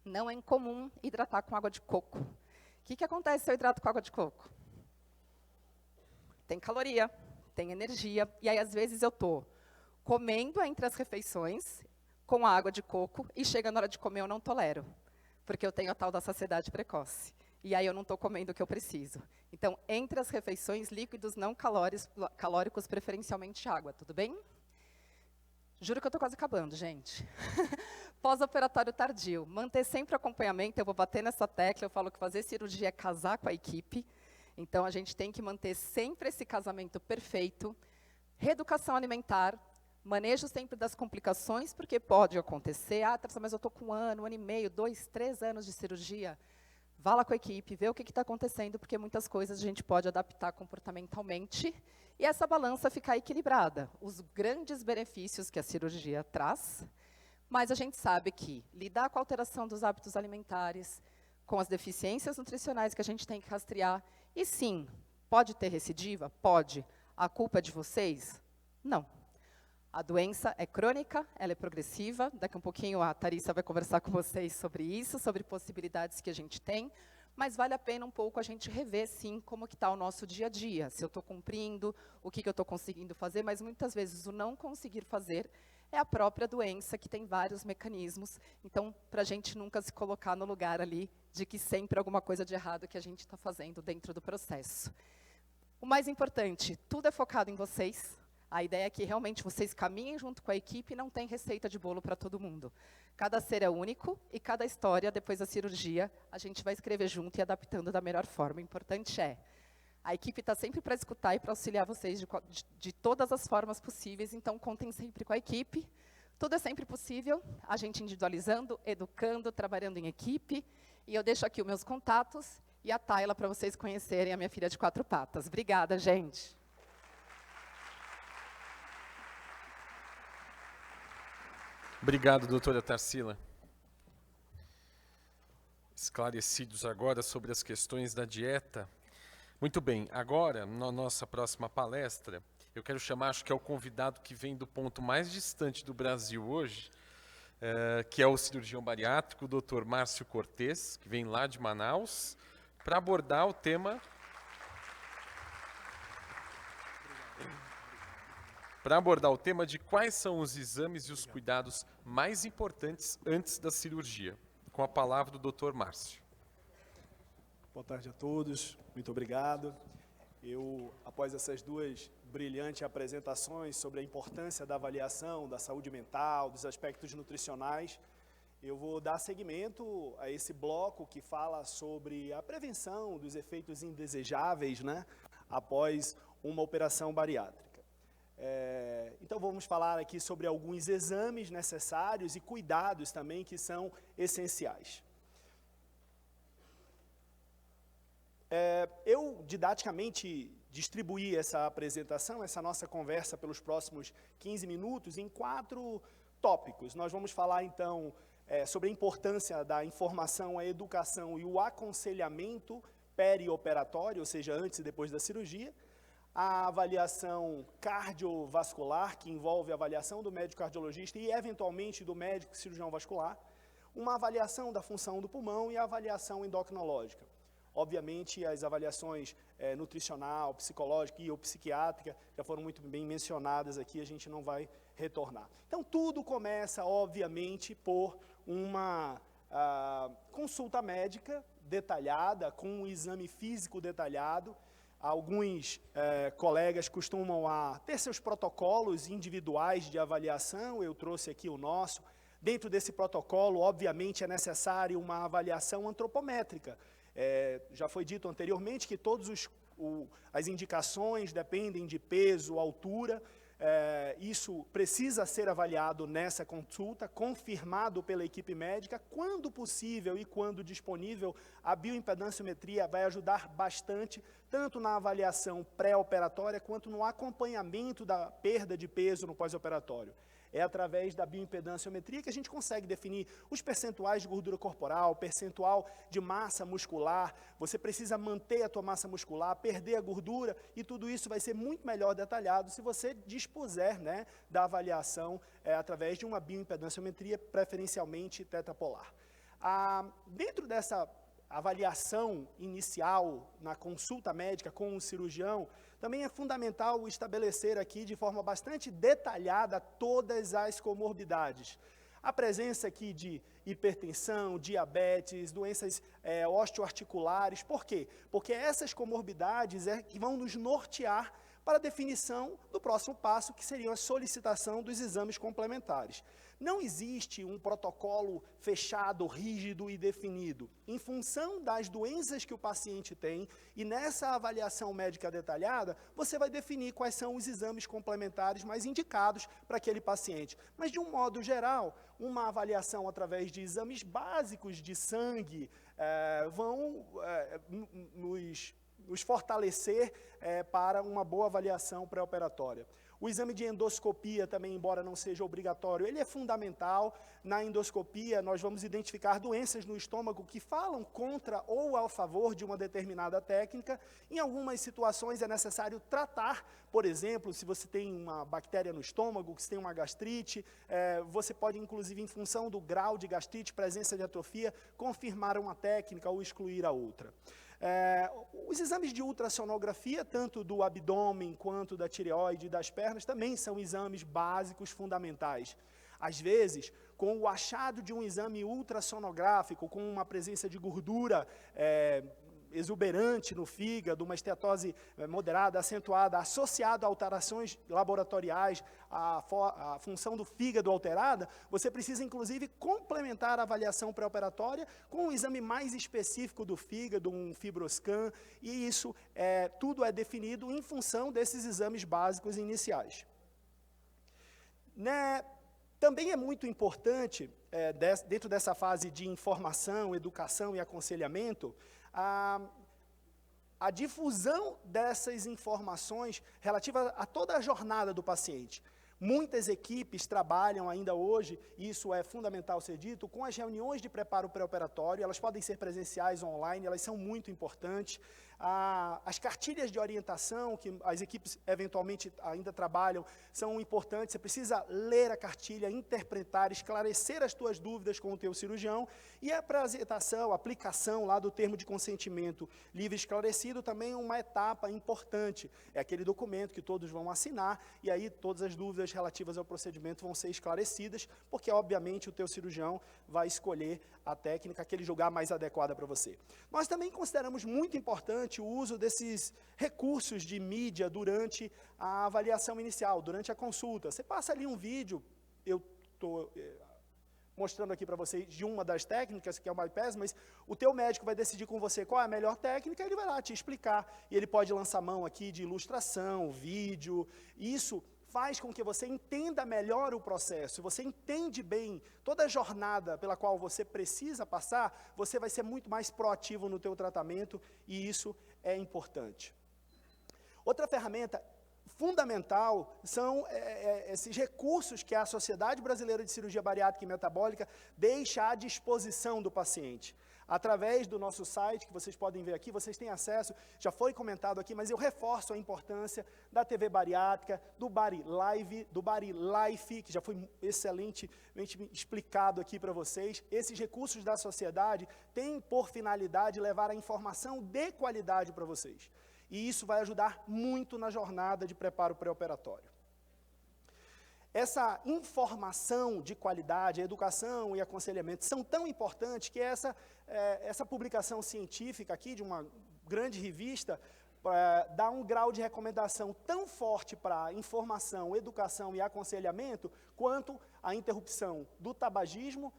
Não é incomum hidratar com água de coco. O que acontece se eu hidrato com água de coco? Tem caloria, tem energia, e aí às vezes eu estou comendo entre as refeições com a água de coco e chega na hora de comer eu não tolero, porque eu tenho a tal da saciedade precoce. E aí eu não estou comendo o que eu preciso. Então, entre as refeições, líquidos não calóricos, preferencialmente água, tudo bem? Juro que eu estou quase acabando, gente. Pós-operatório tardio, manter sempre o acompanhamento, eu vou bater nessa tecla, eu falo que fazer cirurgia é casar com a equipe, então a gente tem que manter sempre esse casamento perfeito. Reeducação alimentar, manejo sempre das complicações, porque pode acontecer, mas eu estou com 1 ano, 1 ano e meio, 2, 3 anos de cirurgia. Vá lá com a equipe, vê o que está acontecendo, porque muitas coisas a gente pode adaptar comportamentalmente e essa balança ficar equilibrada. Os grandes benefícios que a cirurgia traz, mas a gente sabe que lidar com a alteração dos hábitos alimentares, com as deficiências nutricionais que a gente tem que rastrear, e sim, pode ter recidiva? Pode. A culpa é de vocês? Não. A doença é crônica, ela é progressiva. Daqui um pouquinho a Tharissa vai conversar com vocês sobre isso, sobre possibilidades que a gente tem. Mas vale a pena um pouco a gente rever, sim, como que está o nosso dia a dia. Se eu estou cumprindo, o que eu estou conseguindo fazer, mas muitas vezes o não conseguir fazer é a própria doença, que tem vários mecanismos. Então, para a gente nunca se colocar no lugar ali de que sempre alguma coisa de errado que a gente está fazendo dentro do processo. O mais importante, tudo é focado em vocês. A ideia é que realmente vocês caminhem junto com a equipe e não tem receita de bolo para todo mundo. Cada ser é único e cada história, depois da cirurgia, a gente vai escrever junto e adaptando da melhor forma. O importante é, a equipe está sempre para escutar e para auxiliar vocês de todas as formas possíveis, então contem sempre com a equipe. Tudo é sempre possível, a gente individualizando, educando, trabalhando em equipe. E eu deixo aqui os meus contatos e a Tayla para vocês conhecerem a minha filha de 4 patas. Obrigada, gente. Obrigado, doutora Tarsila. Esclarecidos agora sobre as questões da dieta. Muito bem, agora, na nossa próxima palestra, Eu quero chamar, acho que é o convidado que vem do ponto mais distante do Brasil hoje, que é o cirurgião bariátrico, o Dr. Márcio Cortez, que vem lá de Manaus, para abordar o tema... de quais são os exames e os cuidados mais importantes antes da cirurgia. Com a palavra do Dr. Márcio. Boa tarde a todos, muito obrigado. Após essas duas brilhantes apresentações sobre a importância da avaliação, da saúde mental, dos aspectos nutricionais, eu vou dar seguimento a esse bloco que fala sobre a prevenção dos efeitos indesejáveis, né, após uma operação bariátrica. Então vamos falar aqui sobre alguns exames necessários e cuidados também que são essenciais. Eu didaticamente distribuí essa apresentação, essa nossa conversa pelos próximos 15 minutos em 4 tópicos. Nós vamos falar então sobre a importância da informação, a educação e o aconselhamento perioperatório, ou seja, antes e depois da cirurgia. A avaliação cardiovascular, que envolve a avaliação do médico cardiologista e, eventualmente, do médico cirurgião vascular. Uma avaliação da função do pulmão e a avaliação endocrinológica. Obviamente, as avaliações nutricional, psicológica e ou psiquiátrica já foram muito bem mencionadas aqui, a gente não vai retornar. Então, tudo começa, obviamente, por uma consulta médica detalhada, com um exame físico detalhado. Alguns colegas costumam ter seus protocolos individuais de avaliação, eu trouxe aqui o nosso. Dentro desse protocolo, obviamente, é necessário uma avaliação antropométrica. Já foi dito anteriormente que todas as indicações dependem de peso, altura. Isso precisa ser avaliado nessa consulta, confirmado pela equipe médica. Quando possível e quando disponível, a bioimpedanciometria vai ajudar bastante, tanto na avaliação pré-operatória, quanto no acompanhamento da perda de peso no pós-operatório. É através da bioimpedanciometria que a gente consegue definir os percentuais de gordura corporal, percentual de massa muscular. Você precisa manter a tua massa muscular, perder a gordura, e tudo isso vai ser muito melhor detalhado se você dispuser, né, da avaliação através de uma bioimpedanciometria, preferencialmente tetrapolar. Dentro dessa avaliação inicial na consulta médica com o cirurgião, também é fundamental estabelecer aqui de forma bastante detalhada todas as comorbidades. A presença aqui de hipertensão, diabetes, doenças osteoarticulares. Por quê? Porque essas comorbidades que vão nos nortear para a definição do próximo passo, que seria a solicitação dos exames complementares. Não existe um protocolo fechado, rígido e definido. Em função das doenças que o paciente tem, e nessa avaliação médica detalhada, você vai definir quais são os exames complementares mais indicados para aquele paciente. Mas, de um modo geral, uma avaliação através de exames básicos de sangue vão nos fortalecer para uma boa avaliação pré-operatória. O exame de endoscopia também, embora não seja obrigatório, ele é fundamental. Na endoscopia, nós vamos identificar doenças no estômago que falam contra ou a favor de uma determinada técnica. Em algumas situações é necessário tratar, por exemplo, se você tem uma bactéria no estômago, se tem uma gastrite, você pode, inclusive, em função do grau de gastrite, presença de atrofia, confirmar uma técnica ou excluir a outra. Os exames de ultrassonografia, tanto do abdômen quanto da tireoide e das pernas, também são exames básicos fundamentais. Às vezes, com o achado de um exame ultrassonográfico, com uma presença de gordura exuberante no fígado, uma esteatose moderada, acentuada, associada a alterações laboratoriais, a função do fígado alterada, você precisa, inclusive, complementar a avaliação pré-operatória com um exame mais específico do fígado, um fibroscan, e isso tudo é definido em função desses exames básicos iniciais. Também é muito importante, dentro dessa fase de informação, educação e aconselhamento, a difusão dessas informações relativa a toda a jornada do paciente. Muitas equipes trabalham ainda hoje, e isso é fundamental ser dito, com as reuniões de preparo pré-operatório. Elas podem ser presenciais ou online, elas são muito importantes. As cartilhas de orientação, que as equipes eventualmente ainda trabalham, são importantes. Você precisa ler a cartilha, interpretar, esclarecer as suas dúvidas com o teu cirurgião. E a apresentação, a aplicação lá do termo de consentimento livre e esclarecido também é uma etapa importante. É aquele documento que todos vão assinar, e aí todas as dúvidas relativas ao procedimento vão ser esclarecidas, porque obviamente o teu cirurgião vai escolher a técnica que ele julgar mais adequada para você. Nós também consideramos muito importante o uso desses recursos de mídia durante a avaliação inicial, durante a consulta. Você passa ali um vídeo, eu estou mostrando aqui para vocês de uma das técnicas, que é o MyPass, mas o teu médico vai decidir com você qual é a melhor técnica, ele vai lá te explicar, e ele pode lançar mão aqui de ilustração, vídeo. Isso faz com que você entenda melhor o processo. Se você entende bem toda a jornada pela qual você precisa passar, você vai ser muito mais proativo no teu tratamento, e isso é importante. Outra ferramenta fundamental são esses recursos que a Sociedade Brasileira de Cirurgia Bariátrica e Metabólica deixa à disposição do paciente. Através do nosso site, que vocês podem ver aqui, vocês têm acesso, já foi comentado aqui, mas eu reforço a importância da TV Bariátrica, do Bari Live, do Bari Life, que já foi excelentemente explicado aqui para vocês. Esses recursos da sociedade têm por finalidade levar a informação de qualidade para vocês. E isso vai ajudar muito na jornada de preparo pré-operatório. Essa informação de qualidade, a educação e aconselhamento são tão importantes que essa publicação científica aqui, de uma grande revista, dá um grau de recomendação tão forte para informação, educação e aconselhamento, quanto a interrupção do tabagismo,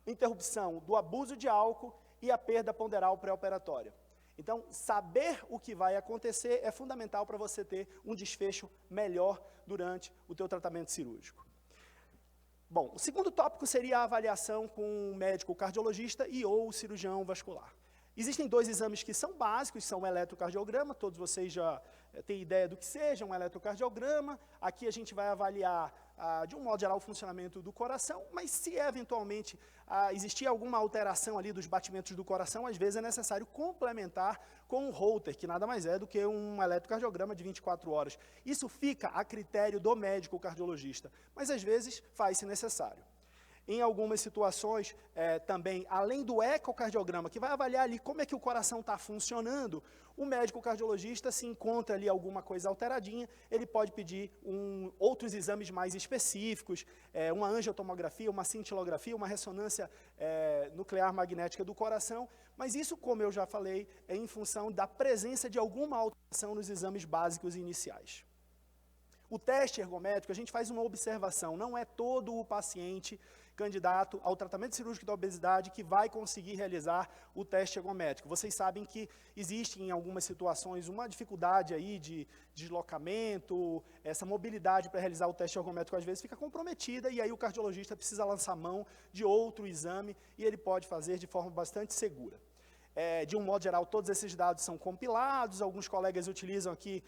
interrupção do abuso de álcool e a perda ponderal pré-operatória. Então, saber o que vai acontecer é fundamental para você ter um desfecho melhor durante o teu tratamento cirúrgico. Bom, o segundo tópico seria a avaliação com o médico cardiologista e ou o cirurgião vascular. Existem dois exames que são básicos, são o eletrocardiograma, todos vocês já têm ideia do que seja um eletrocardiograma. Aqui a gente vai avaliar, de um modo geral, o funcionamento do coração, mas se eventualmente existir alguma alteração ali dos batimentos do coração, às vezes é necessário complementar com um Holter, que nada mais é do que um eletrocardiograma de 24 horas. Isso fica a critério do médico cardiologista, mas às vezes faz-se necessário. Em algumas situações, também, além do ecocardiograma, que vai avaliar ali como é que o coração está funcionando, o médico cardiologista, se encontra ali alguma coisa alteradinha, ele pode pedir outros exames mais específicos, uma angiotomografia, uma cintilografia, uma ressonância nuclear magnética do coração, mas isso, como eu já falei, é em função da presença de alguma alteração nos exames básicos iniciais. O teste ergométrico, a gente faz uma observação, não é todo o paciente candidato ao tratamento cirúrgico da obesidade que vai conseguir realizar o teste ergométrico. Vocês sabem que existe em algumas situações uma dificuldade aí de deslocamento, essa mobilidade para realizar o teste ergométrico às vezes fica comprometida, e aí o cardiologista precisa lançar mão de outro exame, e ele pode fazer de forma bastante segura. De um modo geral, todos esses dados são compilados, alguns colegas utilizam aqui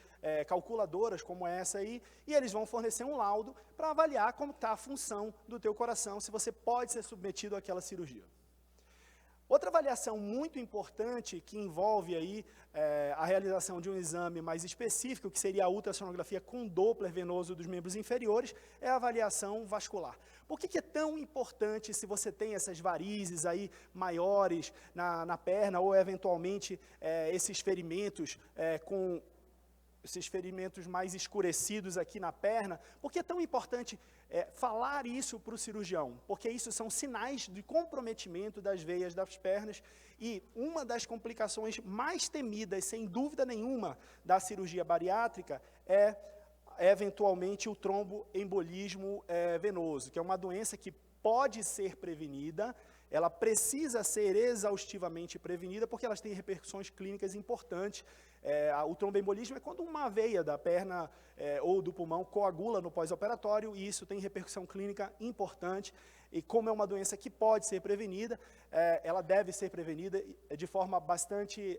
calculadoras como essa aí, e eles vão fornecer um laudo para avaliar como está a função do teu coração, se você pode ser submetido àquela cirurgia. Outra avaliação muito importante que envolve aí a realização de um exame mais específico, que seria a ultrassonografia com Doppler venoso dos membros inferiores, é a avaliação vascular. Por que é tão importante, se você tem essas varizes aí maiores na perna, ou eventualmente esses ferimentos esses ferimentos mais escurecidos aqui na perna, por que é tão importante falar isso para o cirurgião? Porque isso são sinais de comprometimento das veias das pernas, e uma das complicações mais temidas, sem dúvida nenhuma, da cirurgia bariátrica é eventualmente o tromboembolismo venoso, que é uma doença que pode ser prevenida, ela precisa ser exaustivamente prevenida, porque elas têm repercussões clínicas importantes. O tromboembolismo é quando uma veia da perna ou do pulmão coagula no pós-operatório, e isso tem repercussão clínica importante. E como é uma doença que pode ser prevenida, ela deve ser prevenida de forma bastante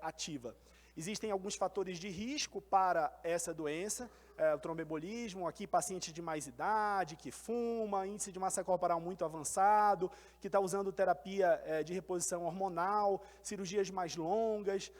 ativa. Existem alguns fatores de risco para essa doença, o tromboembolismo, aqui paciente de mais idade, que fuma, índice de massa corporal muito avançado, que está usando terapia de reposição hormonal, cirurgias mais longas.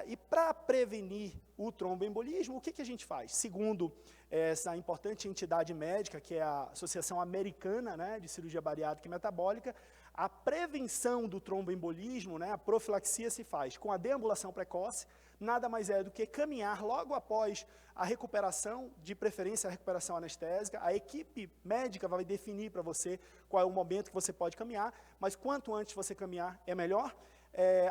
E para prevenir o tromboembolismo, o que a gente faz? Segundo essa importante entidade médica, que é a Associação Americana, né, de Cirurgia Bariátrica e Metabólica, a prevenção do tromboembolismo, né, a profilaxia se faz com a deambulação precoce, nada mais é do que caminhar logo após a recuperação, de preferência a recuperação anestésica. A equipe médica vai definir para você qual é o momento que você pode caminhar, mas quanto antes você caminhar é melhor.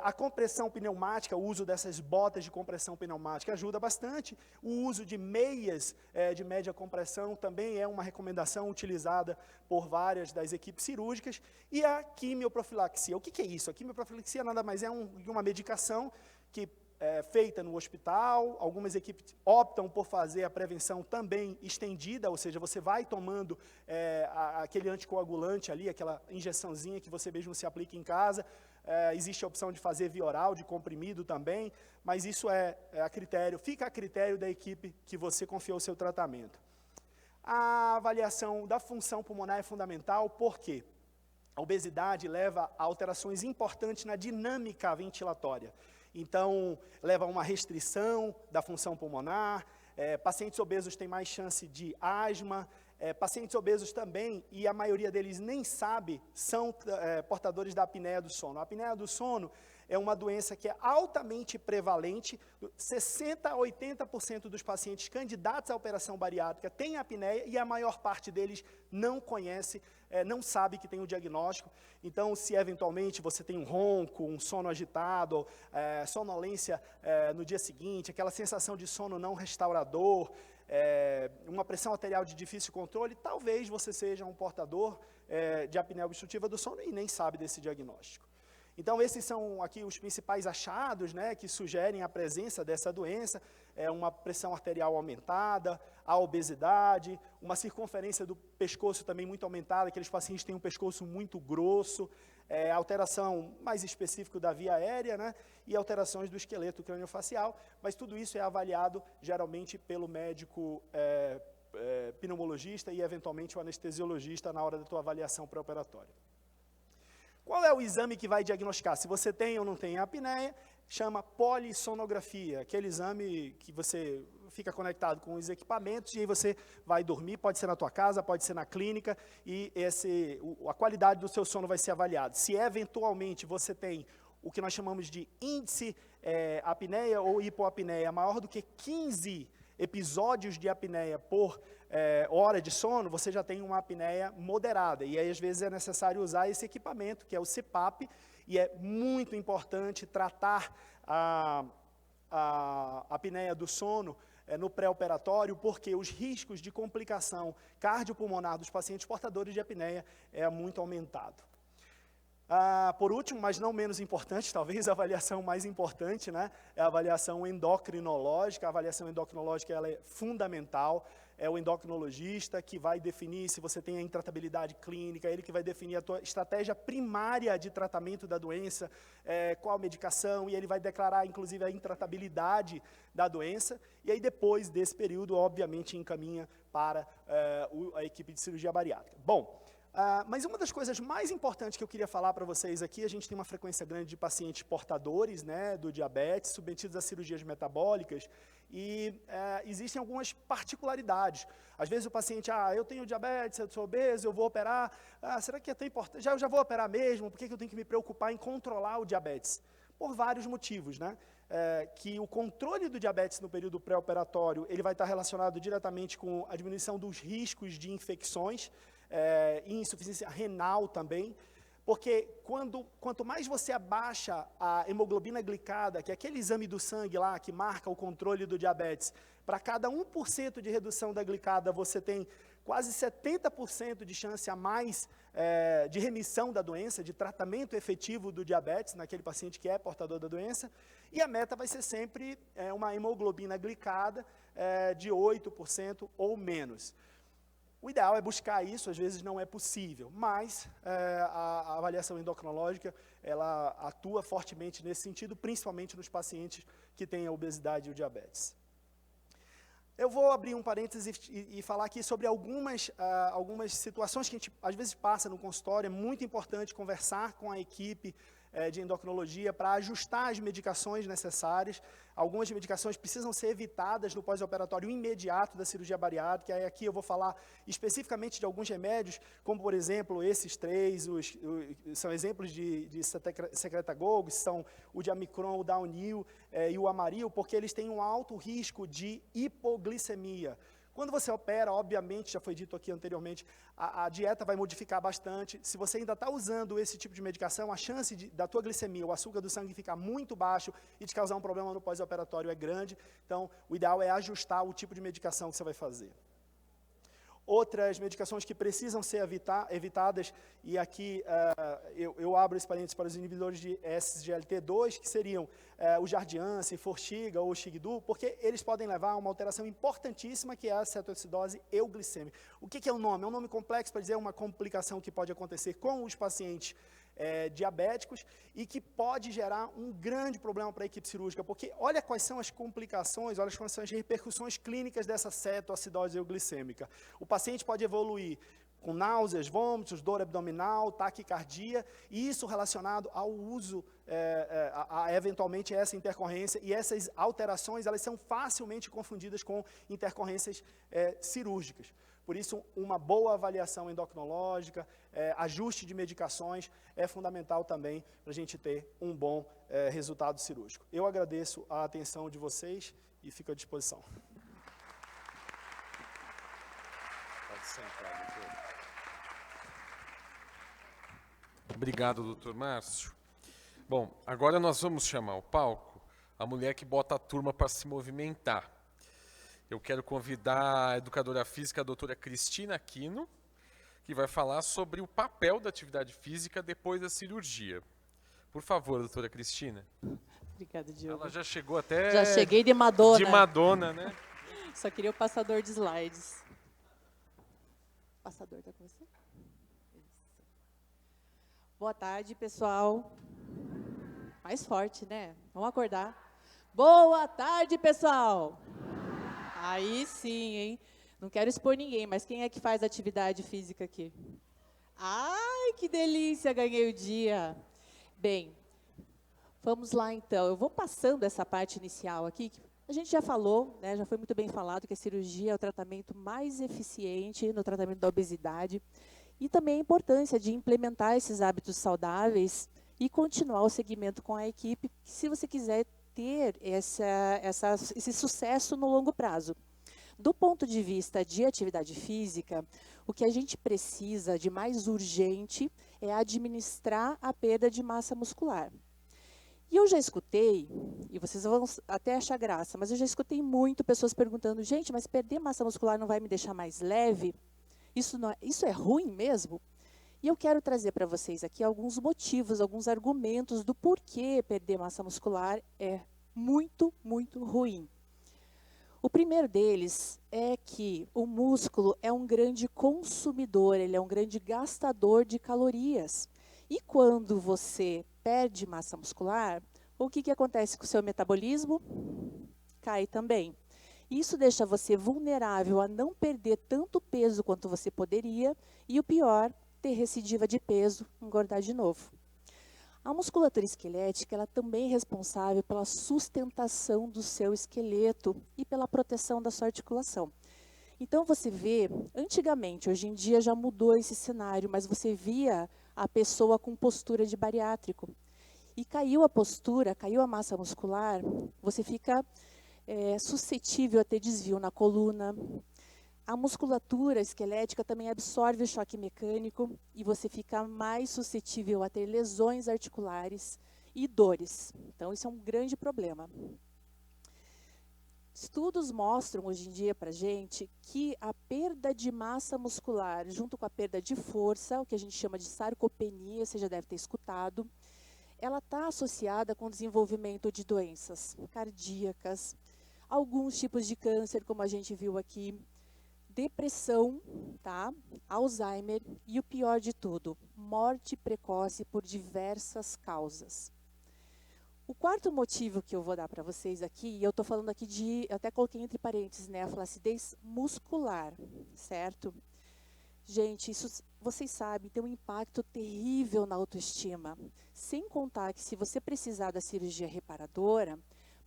A compressão pneumática, o uso dessas botas de compressão pneumática ajuda bastante. O uso de meias de média compressão também é uma recomendação utilizada por várias das equipes cirúrgicas. E a quimioprofilaxia. O que é isso? A quimioprofilaxia nada mais é uma medicação que é feita no hospital. Algumas equipes optam por fazer a prevenção também estendida, ou seja, você vai tomando aquele anticoagulante ali, aquela injeçãozinha que você mesmo se aplica em casa. Existe a opção de fazer via oral, de comprimido também, mas isso fica a critério da equipe que você confiou o seu tratamento. A avaliação da função pulmonar é fundamental, porque a obesidade leva a alterações importantes na dinâmica ventilatória. Então, leva a uma restrição da função pulmonar, pacientes obesos têm mais chance de asma, pacientes obesos também, e a maioria deles nem sabe, são portadores da apneia do sono. A apneia do sono é uma doença que é altamente prevalente. 60% a 80% dos pacientes candidatos à operação bariátrica têm apneia e a maior parte deles não conhece, não sabe que tem o diagnóstico. Então, se eventualmente você tem um ronco, um sono agitado, sonolência no dia seguinte, aquela sensação de sono não restaurador, uma pressão arterial de difícil controle, talvez você seja um portador de apneia obstrutiva do sono e nem sabe desse diagnóstico. Então, esses são aqui os principais achados, né, que sugerem a presença dessa doença, uma pressão arterial aumentada, a obesidade, uma circunferência do pescoço também muito aumentada, aqueles pacientes têm um pescoço muito grosso, alteração mais específica da via aérea, né, e alterações do esqueleto craniofacial, mas tudo isso é avaliado geralmente pelo médico pneumologista e eventualmente o anestesiologista na hora da tua avaliação pré-operatória. Qual é o exame que vai diagnosticar se você tem ou não tem apneia? Chama polissonografia, aquele exame que você fica conectado com os equipamentos e aí você vai dormir, pode ser na tua casa, pode ser na clínica, e a qualidade do seu sono vai ser avaliada. Se eventualmente você tem o que nós chamamos de índice apneia ou hipoapneia maior do que 15 episódios de apneia por hora de sono, você já tem uma apneia moderada. E aí, às vezes, é necessário usar esse equipamento, que é o CPAP, e é muito importante tratar a apneia do sono no pré-operatório, porque os riscos de complicação cardiopulmonar dos pacientes portadores de apneia é muito aumentado. Por último, mas não menos importante, talvez a avaliação mais importante, né, é a avaliação endocrinológica. A avaliação endocrinológica ela é fundamental, é o endocrinologista que vai definir se você tem a intratabilidade clínica, ele que vai definir a tua estratégia primária de tratamento da doença, qual medicação, e ele vai declarar, inclusive, a intratabilidade da doença, e aí depois desse período, obviamente, encaminha para a equipe de cirurgia bariátrica. Bom, mas uma das coisas mais importantes que eu queria falar para vocês aqui, a gente tem uma frequência grande de pacientes portadores, né, do diabetes, submetidos a cirurgias metabólicas, e existem algumas particularidades. Às vezes o paciente, eu tenho diabetes, eu sou obeso, eu vou operar, será que é tão importante? Eu já vou operar mesmo, por que eu tenho que me preocupar em controlar o diabetes? Por vários motivos, né? Que o controle do diabetes no período pré-operatório, ele vai estar relacionado diretamente com a diminuição dos riscos de infecções, insuficiência renal também, porque quanto mais você abaixa a hemoglobina glicada, que é aquele exame do sangue lá que marca o controle do diabetes, para cada 1% de redução da glicada você tem quase 70% de chance a mais de remissão da doença, de tratamento efetivo do diabetes naquele paciente que é portador da doença, e a meta vai ser sempre uma hemoglobina glicada de 8% ou menos. O ideal é buscar isso, às vezes não é possível, mas a avaliação endocrinológica, ela atua fortemente nesse sentido, principalmente nos pacientes que têm a obesidade e o diabetes. Eu vou abrir um parênteses e falar aqui sobre algumas situações que a gente às vezes passa no consultório. É muito importante conversar com a equipe de endocrinologia para ajustar as medicações necessárias. Algumas medicações precisam ser evitadas no pós-operatório imediato da cirurgia bariátrica. Aí aqui eu vou falar especificamente de alguns remédios, como por exemplo esses três, são exemplos de secretagogue, são o Diamicron, o Daunil e o Amaril, porque eles têm um alto risco de hipoglicemia. Quando você opera, obviamente, já foi dito aqui anteriormente, a dieta vai modificar bastante. Se você ainda está usando esse tipo de medicação, a chance da tua glicemia, o açúcar do sangue ficar muito baixo e de causar um problema no pós-operatório é grande. Então, o ideal é ajustar o tipo de medicação que você vai fazer. Outras medicações que precisam ser evitadas, e aqui eu abro esse parênteses para os inibidores de SGLT2, que seriam o Jardiance, Forxiga ou Xigdu, porque eles podem levar a uma alteração importantíssima, que é a cetoacidose euglicêmica. O que é o nome? É um nome complexo para dizer uma complicação que pode acontecer com os pacientes diabéticos e que pode gerar um grande problema para a equipe cirúrgica, porque olha quais são as complicações, olha quais são as repercussões clínicas dessa cetoacidose euglicêmica. O paciente pode evoluir com náuseas, vômitos, dor abdominal, taquicardia, e isso relacionado ao uso, eventualmente, essa intercorrência, e essas alterações, elas são facilmente confundidas com intercorrências cirúrgicas. Por isso, uma boa avaliação endocrinológica, ajuste de medicações é fundamental também para a gente ter um bom resultado cirúrgico. Eu agradeço a atenção de vocês e fico à disposição. Pode sentar, doutor. Obrigado, doutor Márcio. Bom, agora nós vamos chamar ao palco a mulher que bota a turma para se movimentar. Eu quero convidar a educadora física, a doutora Cristina Aquino, que vai falar sobre o papel da atividade física depois da cirurgia. Por favor, doutora Cristina. Obrigada, Diogo. Ela já chegou até... Já cheguei de Madonna. De Madonna, né? Só queria o passador de slides. O passador está com você? Isso. Boa tarde, pessoal. Mais forte, né? Vamos acordar. Boa tarde, pessoal. Aí sim, hein? Não quero expor ninguém, mas quem é que faz atividade física aqui? Ai, que delícia, ganhei o dia. Bem, vamos lá então. Eu vou passando essa parte inicial aqui. A gente já falou, né, já foi muito bem falado que a cirurgia é o tratamento mais eficiente no tratamento da obesidade. E também a importância de implementar esses hábitos saudáveis e continuar o segmento com a equipe, se você quiser ter esse sucesso no longo prazo. Do ponto de vista de atividade física, o que a gente precisa de mais urgente é administrar a perda de massa muscular. E eu já escutei, e vocês vão até achar graça, mas eu já escutei muito pessoas perguntando, gente, mas perder massa muscular não vai me deixar mais leve? Isso é ruim mesmo? E eu quero trazer para vocês aqui alguns motivos, alguns argumentos do porquê perder massa muscular é muito, muito ruim. O primeiro deles é que o músculo é um grande consumidor, ele é um grande gastador de calorias. E quando você perde massa muscular, o que acontece com o seu metabolismo? Cai também. Isso deixa você vulnerável a não perder tanto peso quanto você poderia e o pior, ter recidiva de peso, engordar de novo. A musculatura esquelética ela também é responsável pela sustentação do seu esqueleto e pela proteção da sua articulação. Então você vê, antigamente, hoje em dia já mudou esse cenário, mas você via a pessoa com postura de bariátrico. E caiu a postura, caiu a massa muscular, você fica suscetível a ter desvio na coluna. A musculatura esquelética também absorve o choque mecânico e você fica mais suscetível a ter lesões articulares e dores. Então, isso é um grande problema. Estudos mostram hoje em dia para a gente que a perda de massa muscular, junto com a perda de força, o que a gente chama de sarcopenia, você já deve ter escutado, ela está associada com o desenvolvimento de doenças cardíacas, alguns tipos de câncer, como a gente viu aqui, depressão, tá? Alzheimer e o pior de tudo, morte precoce por diversas causas. O quarto motivo que eu vou dar para vocês aqui, e eu estou falando aqui eu até coloquei entre parênteses, né, a flacidez muscular, certo? Gente, isso, vocês sabem, tem um impacto terrível na autoestima. Sem contar que se você precisar da cirurgia reparadora,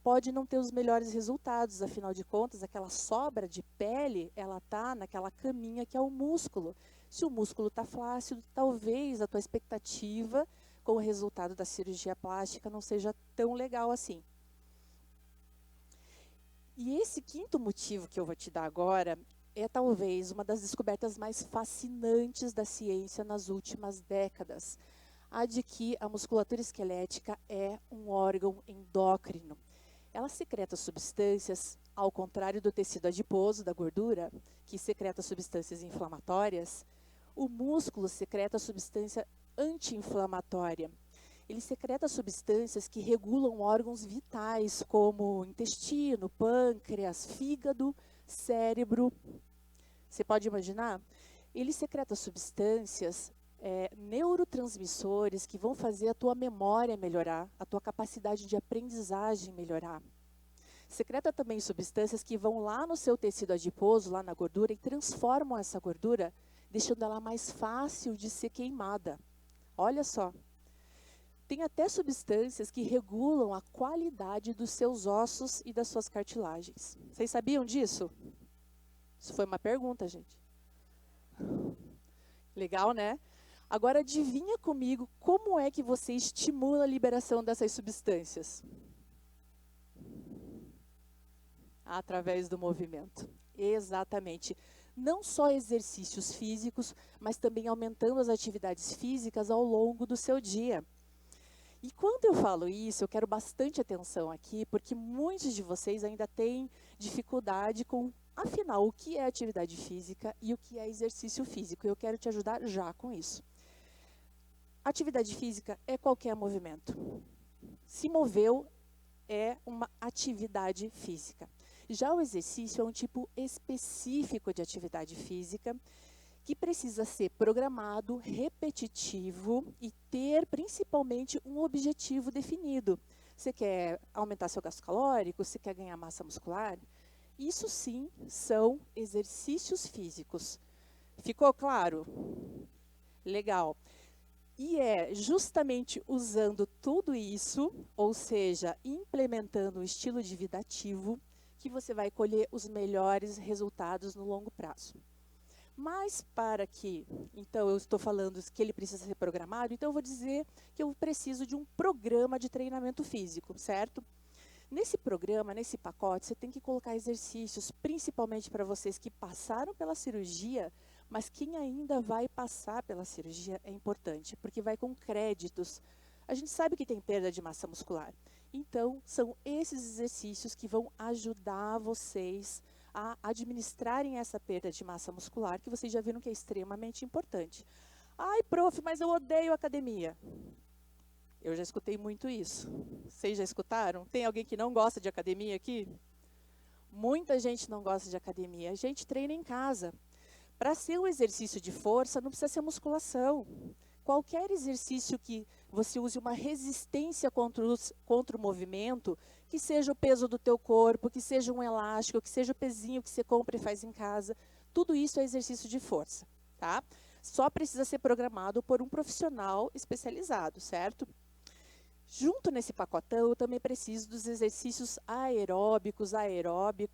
pode não ter os melhores resultados, afinal de contas, aquela sobra de pele, ela tá naquela caminha que é o músculo. Se o músculo está flácido, talvez a tua expectativa com o resultado da cirurgia plástica não seja tão legal assim. E esse quinto motivo que eu vou te dar agora é talvez uma das descobertas mais fascinantes da ciência nas últimas décadas, a de que a musculatura esquelética é um órgão endócrino. Ela secreta substâncias, ao contrário do tecido adiposo, da gordura, que secreta substâncias inflamatórias, o músculo secreta substância anti-inflamatória. Ele secreta substâncias que regulam órgãos vitais, como intestino, pâncreas, fígado, cérebro. Você pode imaginar? Ele secreta substâncias, neurotransmissores que vão fazer a tua memória melhorar, a tua capacidade de aprendizagem melhorar. Secreta também substâncias que vão lá no seu tecido adiposo, lá na gordura, e transformam essa gordura, deixando ela mais fácil de ser queimada. Olha só. Tem até substâncias que regulam a qualidade dos seus ossos e das suas cartilagens. Vocês sabiam disso? Isso foi uma pergunta, gente. Legal, né? Agora adivinha comigo como é que você estimula a liberação dessas substâncias? Através do movimento. Exatamente. Não só exercícios físicos, mas também aumentando as atividades físicas ao longo do seu dia. E quando eu falo isso, eu quero bastante atenção aqui, porque muitos de vocês ainda têm dificuldade com, afinal, o que é atividade física e o que é exercício físico. Eu quero te ajudar já com isso. Atividade física é qualquer movimento. Se moveu, é uma atividade física. Já o exercício é um tipo específico de atividade física que precisa ser programado, repetitivo e ter principalmente um objetivo definido. Você quer aumentar seu gasto calórico? Você quer ganhar massa muscular? Isso sim são exercícios físicos. Ficou claro? Legal. E é justamente usando tudo isso, ou seja, implementando um estilo de vida ativo, que você vai colher os melhores resultados no longo prazo. Mas para que, então eu estou falando que ele precisa ser programado, então eu vou dizer que eu preciso de um programa de treinamento físico, certo? Nesse programa, nesse pacote, você tem que colocar exercícios, principalmente para vocês que passaram pela cirurgia, mas quem ainda vai passar pela cirurgia é importante, porque vai com créditos. A gente sabe que tem perda de massa muscular. Então, são esses exercícios que vão ajudar vocês a administrarem essa perda de massa muscular, que vocês já viram que é extremamente importante. Ai, prof, mas eu odeio academia. Eu já escutei muito isso. Vocês já escutaram? Tem alguém que não gosta de academia aqui? Muita gente não gosta de academia. A gente treina em casa. Para ser um exercício de força, não precisa ser musculação. Qualquer exercício que você use uma resistência contra o movimento, que seja o peso do teu corpo, que seja um elástico, que seja o pezinho que você compra e faz em casa, tudo isso é exercício de força, tá? Só precisa ser programado por um profissional especializado, certo? Junto nesse pacotão, eu também preciso dos exercícios aeróbicos, aeróbio,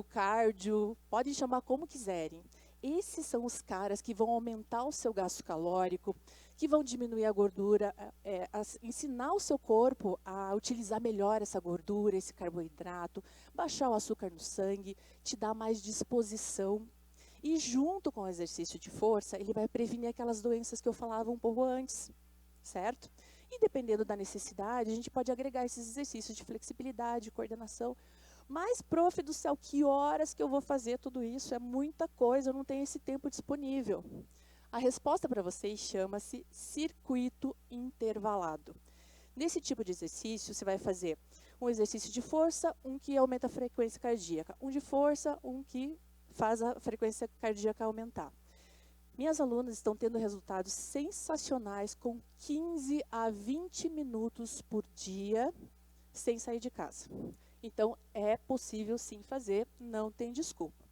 cardio, podem chamar como quiserem. Esses são os caras que vão aumentar o seu gasto calórico, que vão diminuir a gordura, ensinar o seu corpo a utilizar melhor essa gordura, esse carboidrato, baixar o açúcar no sangue, te dar mais disposição. E junto com o exercício de força, ele vai prevenir aquelas doenças que eu falava um pouco antes, certo? E dependendo da necessidade, a gente pode agregar esses exercícios de flexibilidade, coordenação. Mas, prof do céu, que horas que eu vou fazer tudo isso? É muita coisa, eu não tenho esse tempo disponível. A resposta para vocês chama-se circuito intervalado. Nesse tipo de exercício, você vai fazer Um exercício de força, um que aumenta a frequência cardíaca. Um de força, um que faz a frequência cardíaca aumentar. Minhas alunas estão tendo resultados sensacionais com 15 a 20 minutos por dia sem sair de casa. Então, é possível sim fazer, não tem desculpa.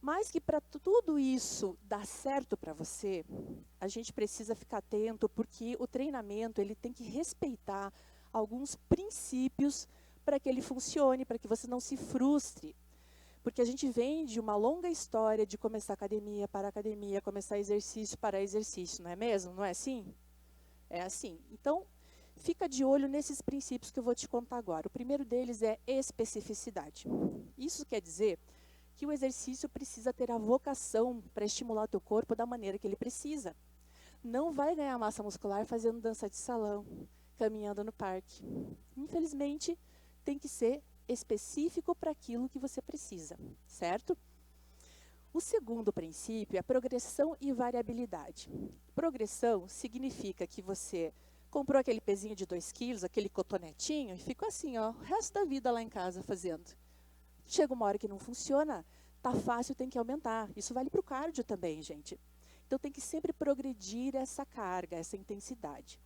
Mas que para tudo isso dar certo para você, a gente precisa ficar atento, porque o treinamento ele tem que respeitar alguns princípios para que ele funcione, para que você não se frustre. Porque a gente vem de uma longa história de começar academia, para academia, começar exercício, para exercício, não é mesmo? Não é assim? É assim. Então, fica de olho nesses princípios que eu vou te contar agora. O primeiro deles é especificidade. Isso quer dizer que o exercício precisa ter a vocação para estimular o teu corpo da maneira que ele precisa. Não vai ganhar massa muscular fazendo dança de salão, caminhando no parque. Infelizmente, tem que ser específico para aquilo que você precisa, certo? O segundo princípio é progressão e variabilidade. Progressão significa que você comprou aquele pezinho de 2 quilos, aquele cotonetinho, e ficou assim, ó, o resto da vida lá em casa fazendo. Chega uma hora que não funciona, tá fácil, tem que aumentar. Isso vale para o cardio também, gente. Então, tem que sempre progredir essa carga, essa intensidade.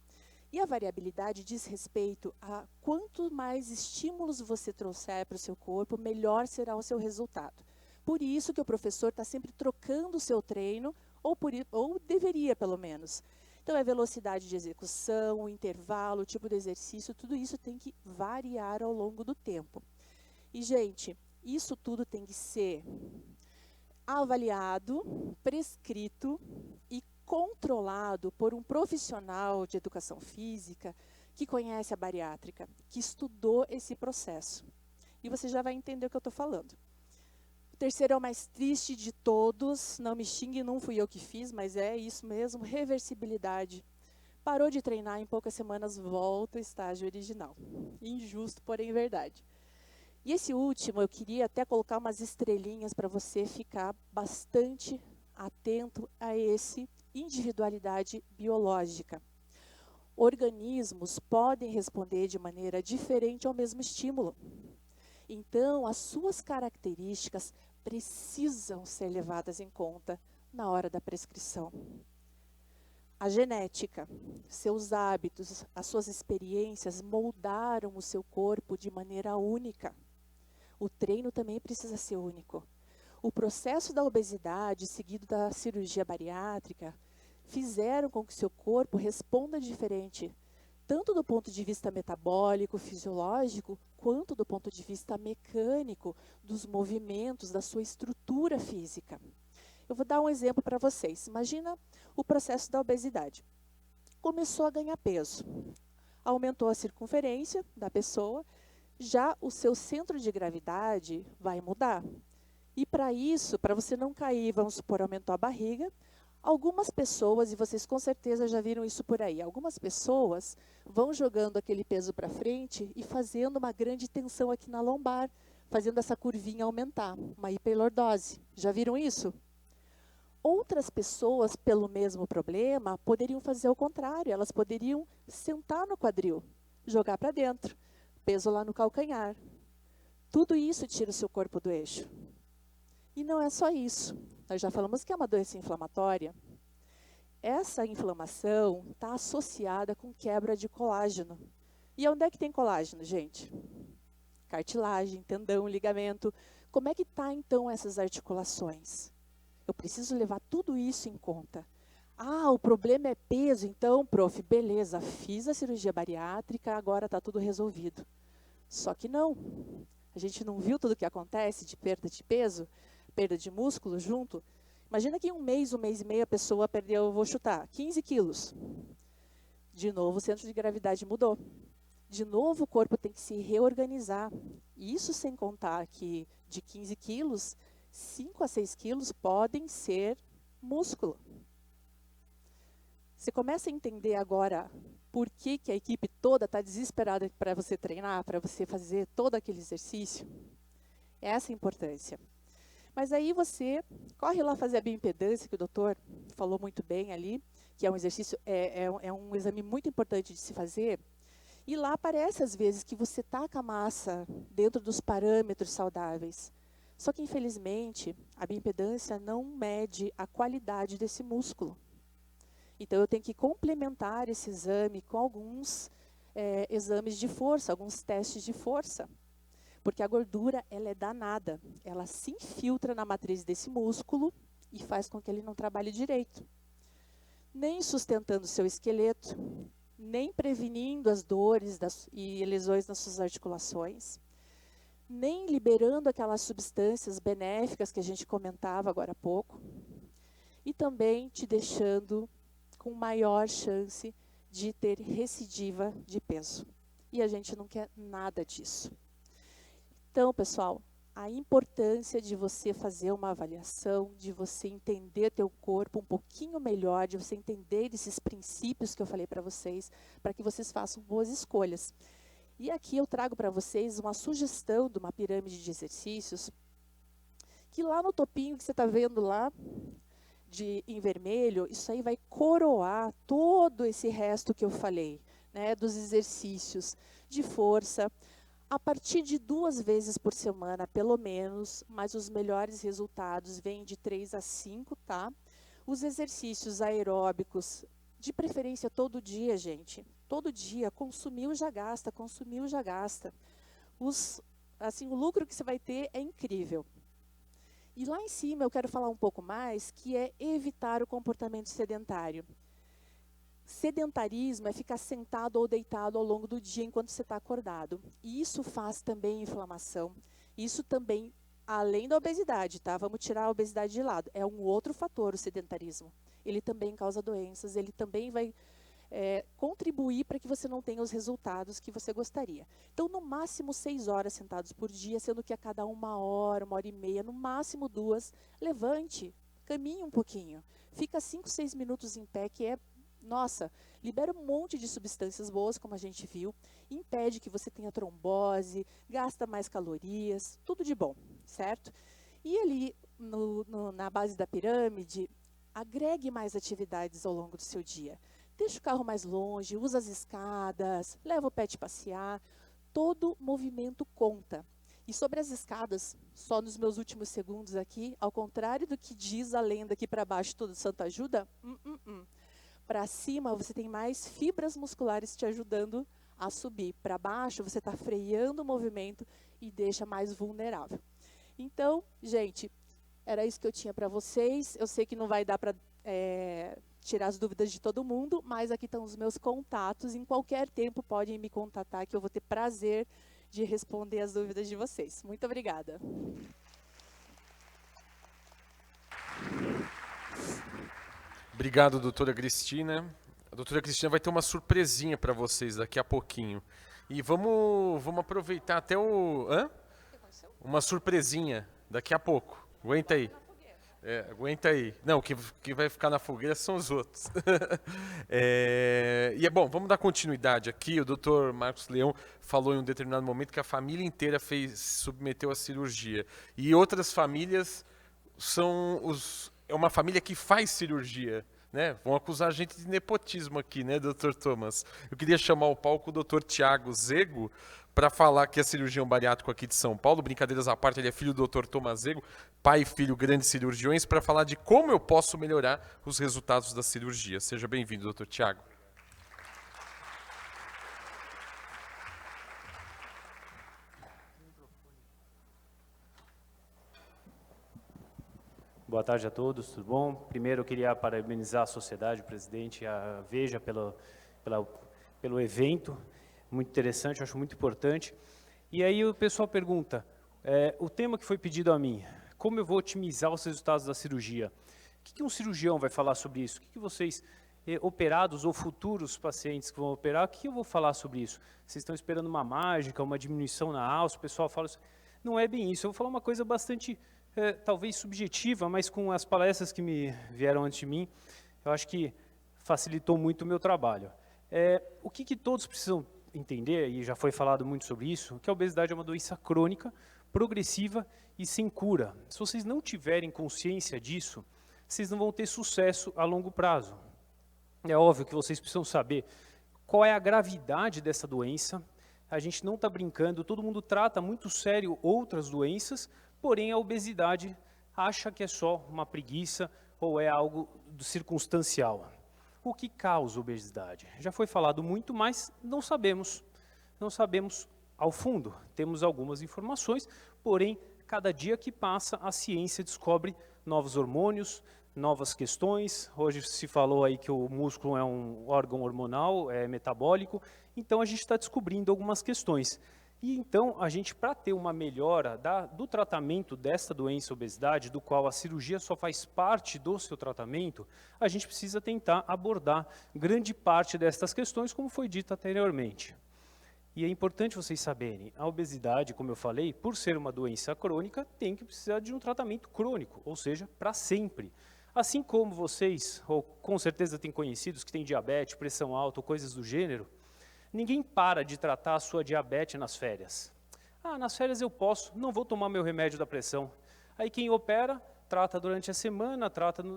E a variabilidade diz respeito a quanto mais estímulos você trouxer para o seu corpo, melhor será o seu resultado. Por isso que o professor está sempre trocando o seu treino, ou deveria, pelo menos. Então, é velocidade de execução, o intervalo, o tipo de exercício, tudo isso tem que variar ao longo do tempo. E, gente, isso tudo tem que ser avaliado, prescrito e controlado por um profissional de educação física que conhece a bariátrica, que estudou esse processo. E você já vai entender o que eu estou falando. O terceiro é o mais triste de todos, não me xingue, não fui eu que fiz, mas é isso mesmo, reversibilidade. Parou de treinar, em poucas semanas volta ao estágio original. Injusto, porém verdade. E esse último, eu queria até colocar umas estrelinhas para você ficar bastante atento a esse individualidade biológica. Organismos podem responder de maneira diferente ao mesmo estímulo. Então, as suas características precisam ser levadas em conta na hora da prescrição. A genética, seus hábitos, as suas experiências moldaram o seu corpo de maneira única. O treino também precisa ser único. O processo da obesidade, seguido da cirurgia bariátrica, fizeram com que seu corpo responda diferente, tanto do ponto de vista metabólico, fisiológico, quanto do ponto de vista mecânico, dos movimentos, da sua estrutura física. Eu vou dar um exemplo para vocês. Imagina o processo da obesidade. Começou a ganhar peso, aumentou a circunferência da pessoa, já o seu centro de gravidade vai mudar. E para isso, para você não cair, vamos supor, aumentou a barriga, algumas pessoas, e vocês com certeza já viram isso por aí, algumas pessoas vão jogando aquele peso para frente e fazendo uma grande tensão aqui na lombar, fazendo essa curvinha aumentar, uma hiperlordose. Já viram isso? Outras pessoas, pelo mesmo problema, poderiam fazer o contrário, elas poderiam sentar no quadril, jogar para dentro, peso lá no calcanhar. Tudo isso tira o seu corpo do eixo. E não é só isso. Nós já falamos que é uma doença inflamatória. Essa inflamação está associada com quebra de colágeno. E onde é que tem colágeno, gente? Cartilagem, tendão, ligamento. Como é que está, então, essas articulações? Eu preciso levar tudo isso em conta. Ah, o problema é peso, então, prof, beleza, fiz a cirurgia bariátrica, agora está tudo resolvido. Só que não. A gente não viu tudo o que acontece de perda de peso, perda de músculo junto. Imagina que em um mês e meio, a pessoa perdeu, vou chutar, 15 quilos. De novo, o centro de gravidade mudou. De novo, o corpo tem que se reorganizar. Isso sem contar que de 15 quilos, 5 a 6 quilos podem ser músculo. Você começa a entender agora por que a equipe toda está desesperada para você treinar, para você fazer todo aquele exercício? Essa é a importância. Mas aí você corre lá fazer a bioimpedância, que o doutor falou muito bem ali, que é um exercício, é um exame muito importante de se fazer. E lá aparece, às vezes, que você está com a massa dentro dos parâmetros saudáveis. Só que, infelizmente, a bioimpedância não mede a qualidade desse músculo. Então, eu tenho que complementar esse exame com alguns exames de força, alguns testes de força. Porque a gordura, ela é danada. Ela se infiltra na matriz desse músculo e faz com que ele não trabalhe direito. Nem sustentando o seu esqueleto, nem prevenindo as dores e lesões nas suas articulações, nem liberando aquelas substâncias benéficas que a gente comentava agora há pouco, e também te deixando com maior chance de ter recidiva de peso. E a gente não quer nada disso. Então, pessoal, a importância de você fazer uma avaliação, de você entender teu corpo um pouquinho melhor, de você entender esses princípios que eu falei para vocês, para que vocês façam boas escolhas. E aqui eu trago para vocês uma sugestão de uma pirâmide de exercícios, que lá no topinho que você está vendo lá, em vermelho, isso aí vai coroar todo esse resto que eu falei, né, dos exercícios de força, a partir de 2 vezes por semana, pelo menos, mas os melhores resultados vêm de 3 a 5, tá? Os exercícios aeróbicos, de preferência todo dia, gente. Todo dia, consumiu já gasta, consumiu já gasta. O lucro que você vai ter é incrível. E lá em cima eu quero falar um pouco mais, que é evitar o comportamento sedentário. Sedentarismo é ficar sentado ou deitado ao longo do dia enquanto você está acordado. E isso faz também inflamação. Isso também, além da obesidade, tá? Vamos tirar a obesidade de lado. É um outro fator, o sedentarismo. Ele também causa doenças, ele também vai contribuir para que você não tenha os resultados que você gostaria. Então, no máximo 6 horas sentados por dia, sendo que a cada 1 hora, 1h30, no máximo 2, levante, caminhe um pouquinho. Fica 5, 6 minutos em pé, que nossa, libera um monte de substâncias boas, como a gente viu, impede que você tenha trombose, gasta mais calorias, tudo de bom, certo? E ali, na base da pirâmide, agregue mais atividades ao longo do seu dia. Deixa o carro mais longe, usa as escadas, leva o pet passear, todo movimento conta. E sobre as escadas, só nos meus últimos segundos aqui, ao contrário do que diz a lenda aqui para baixo, tudo santo ajuda, Para cima, você tem mais fibras musculares te ajudando a subir. Para baixo, você está freando o movimento e deixa mais vulnerável. Então, gente, era isso que eu tinha para vocês. Eu sei que não vai dar para tirar as dúvidas de todo mundo, mas aqui estão os meus contatos. Em qualquer tempo, podem me contatar, que eu vou ter prazer de responder as dúvidas de vocês. Muito obrigada. Obrigado, doutora Cristina. A doutora Cristina vai ter uma surpresinha para vocês daqui a pouquinho. E vamos aproveitar até uma surpresinha daqui a pouco. Aguenta aí. Aguenta aí. Não, o que vai ficar na fogueira são os outros. E é bom, vamos dar continuidade aqui. O doutor Marcos Leão falou em um determinado momento que a família inteira se submeteu à cirurgia. E outras famílias é uma família que faz cirurgia, né? Vão acusar a gente de nepotismo aqui, né, Dr. Thomas? Eu queria chamar ao palco o Dr. Tiago Zego para falar que é cirurgião bariátrico aqui de São Paulo. Brincadeiras à parte, ele é filho do Dr. Thomas Zego, pai e filho grandes cirurgiões, para falar de como eu posso melhorar os resultados da cirurgia. Seja bem-vindo, Dr. Tiago. Boa tarde a todos, tudo bom? Primeiro eu queria parabenizar a sociedade, o presidente, a Veja pelo evento, muito interessante, eu acho muito importante. E aí o pessoal pergunta, o tema que foi pedido a mim, como eu vou otimizar os resultados da cirurgia? O que um cirurgião vai falar sobre isso? O que vocês, operados ou futuros pacientes que vão operar, o que eu vou falar sobre isso? Vocês estão esperando uma mágica, uma diminuição na alça, o pessoal fala assim, não é bem isso, eu vou falar uma coisa bastante... talvez subjetiva, mas com as palestras que me vieram antes de mim, eu acho que facilitou muito o meu trabalho. O que todos precisam entender, e já foi falado muito sobre isso, que a obesidade é uma doença crônica, progressiva e sem cura. Se vocês não tiverem consciência disso, vocês não vão ter sucesso a longo prazo. É óbvio que vocês precisam saber qual é a gravidade dessa doença. A gente não está brincando, todo mundo trata muito sério outras doenças, porém a obesidade acha que é só uma preguiça ou é algo circunstancial. O que causa obesidade? Já foi falado muito, mas não sabemos. Não sabemos ao fundo. Temos algumas informações, porém, cada dia que passa, a ciência descobre novos hormônios, novas questões. Hoje se falou aí que o músculo é um órgão hormonal, é metabólico, então a gente está descobrindo algumas questões. E então, a gente, para ter uma melhora do tratamento dessa doença, obesidade, do qual a cirurgia só faz parte do seu tratamento, a gente precisa tentar abordar grande parte dessas questões, como foi dito anteriormente. E é importante vocês saberem, a obesidade, como eu falei, por ser uma doença crônica, tem que precisar de um tratamento crônico, ou seja, para sempre. Assim como vocês, ou com certeza têm conhecidos que têm diabetes, pressão alta ou coisas do gênero, ninguém para de tratar a sua diabetes nas férias. Ah, nas férias eu posso, não vou tomar meu remédio da pressão. Aí quem opera, trata durante a semana,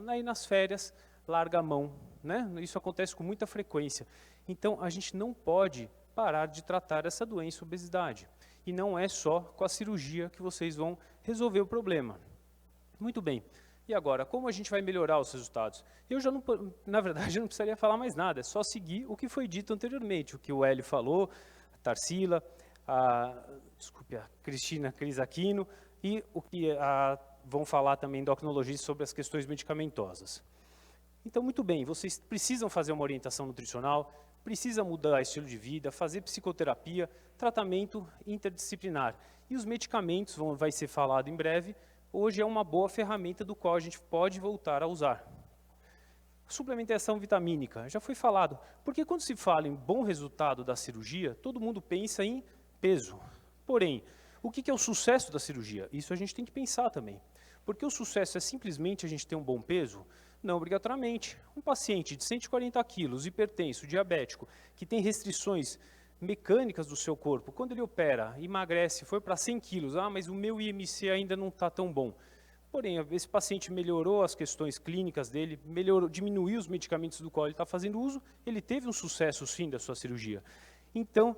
aí nas férias, larga a mão. Né? Isso acontece com muita frequência. Então, a gente não pode parar de tratar essa doença, obesidade. E não é só com a cirurgia que vocês vão resolver o problema. Muito bem. E agora, como a gente vai melhorar os resultados? Eu já não, na verdade, não precisaria falar mais nada, é só seguir o que foi dito anteriormente, o que o Hélio falou, a Tarsila, a Cristina Crisaquino e o que vão falar também endocrinologistas sobre as questões medicamentosas. Então, muito bem, vocês precisam fazer uma orientação nutricional, precisam mudar estilo de vida, fazer psicoterapia, tratamento interdisciplinar. E os medicamentos, vai ser falado em breve, hoje é uma boa ferramenta do qual a gente pode voltar a usar. Suplementação vitamínica, já foi falado, porque quando se fala em bom resultado da cirurgia, todo mundo pensa em peso. Porém, o que é o sucesso da cirurgia? Isso a gente tem que pensar também. Porque o sucesso é simplesmente a gente ter um bom peso? Não obrigatoriamente. Um paciente de 140 quilos, hipertenso, diabético, que tem restrições mecânicas do seu corpo, quando ele opera, emagrece, foi para 100 quilos, mas o meu IMC ainda não está tão bom. Porém, esse paciente melhorou as questões clínicas dele, diminuiu os medicamentos do qual ele está fazendo uso, ele teve um sucesso sim da sua cirurgia. Então,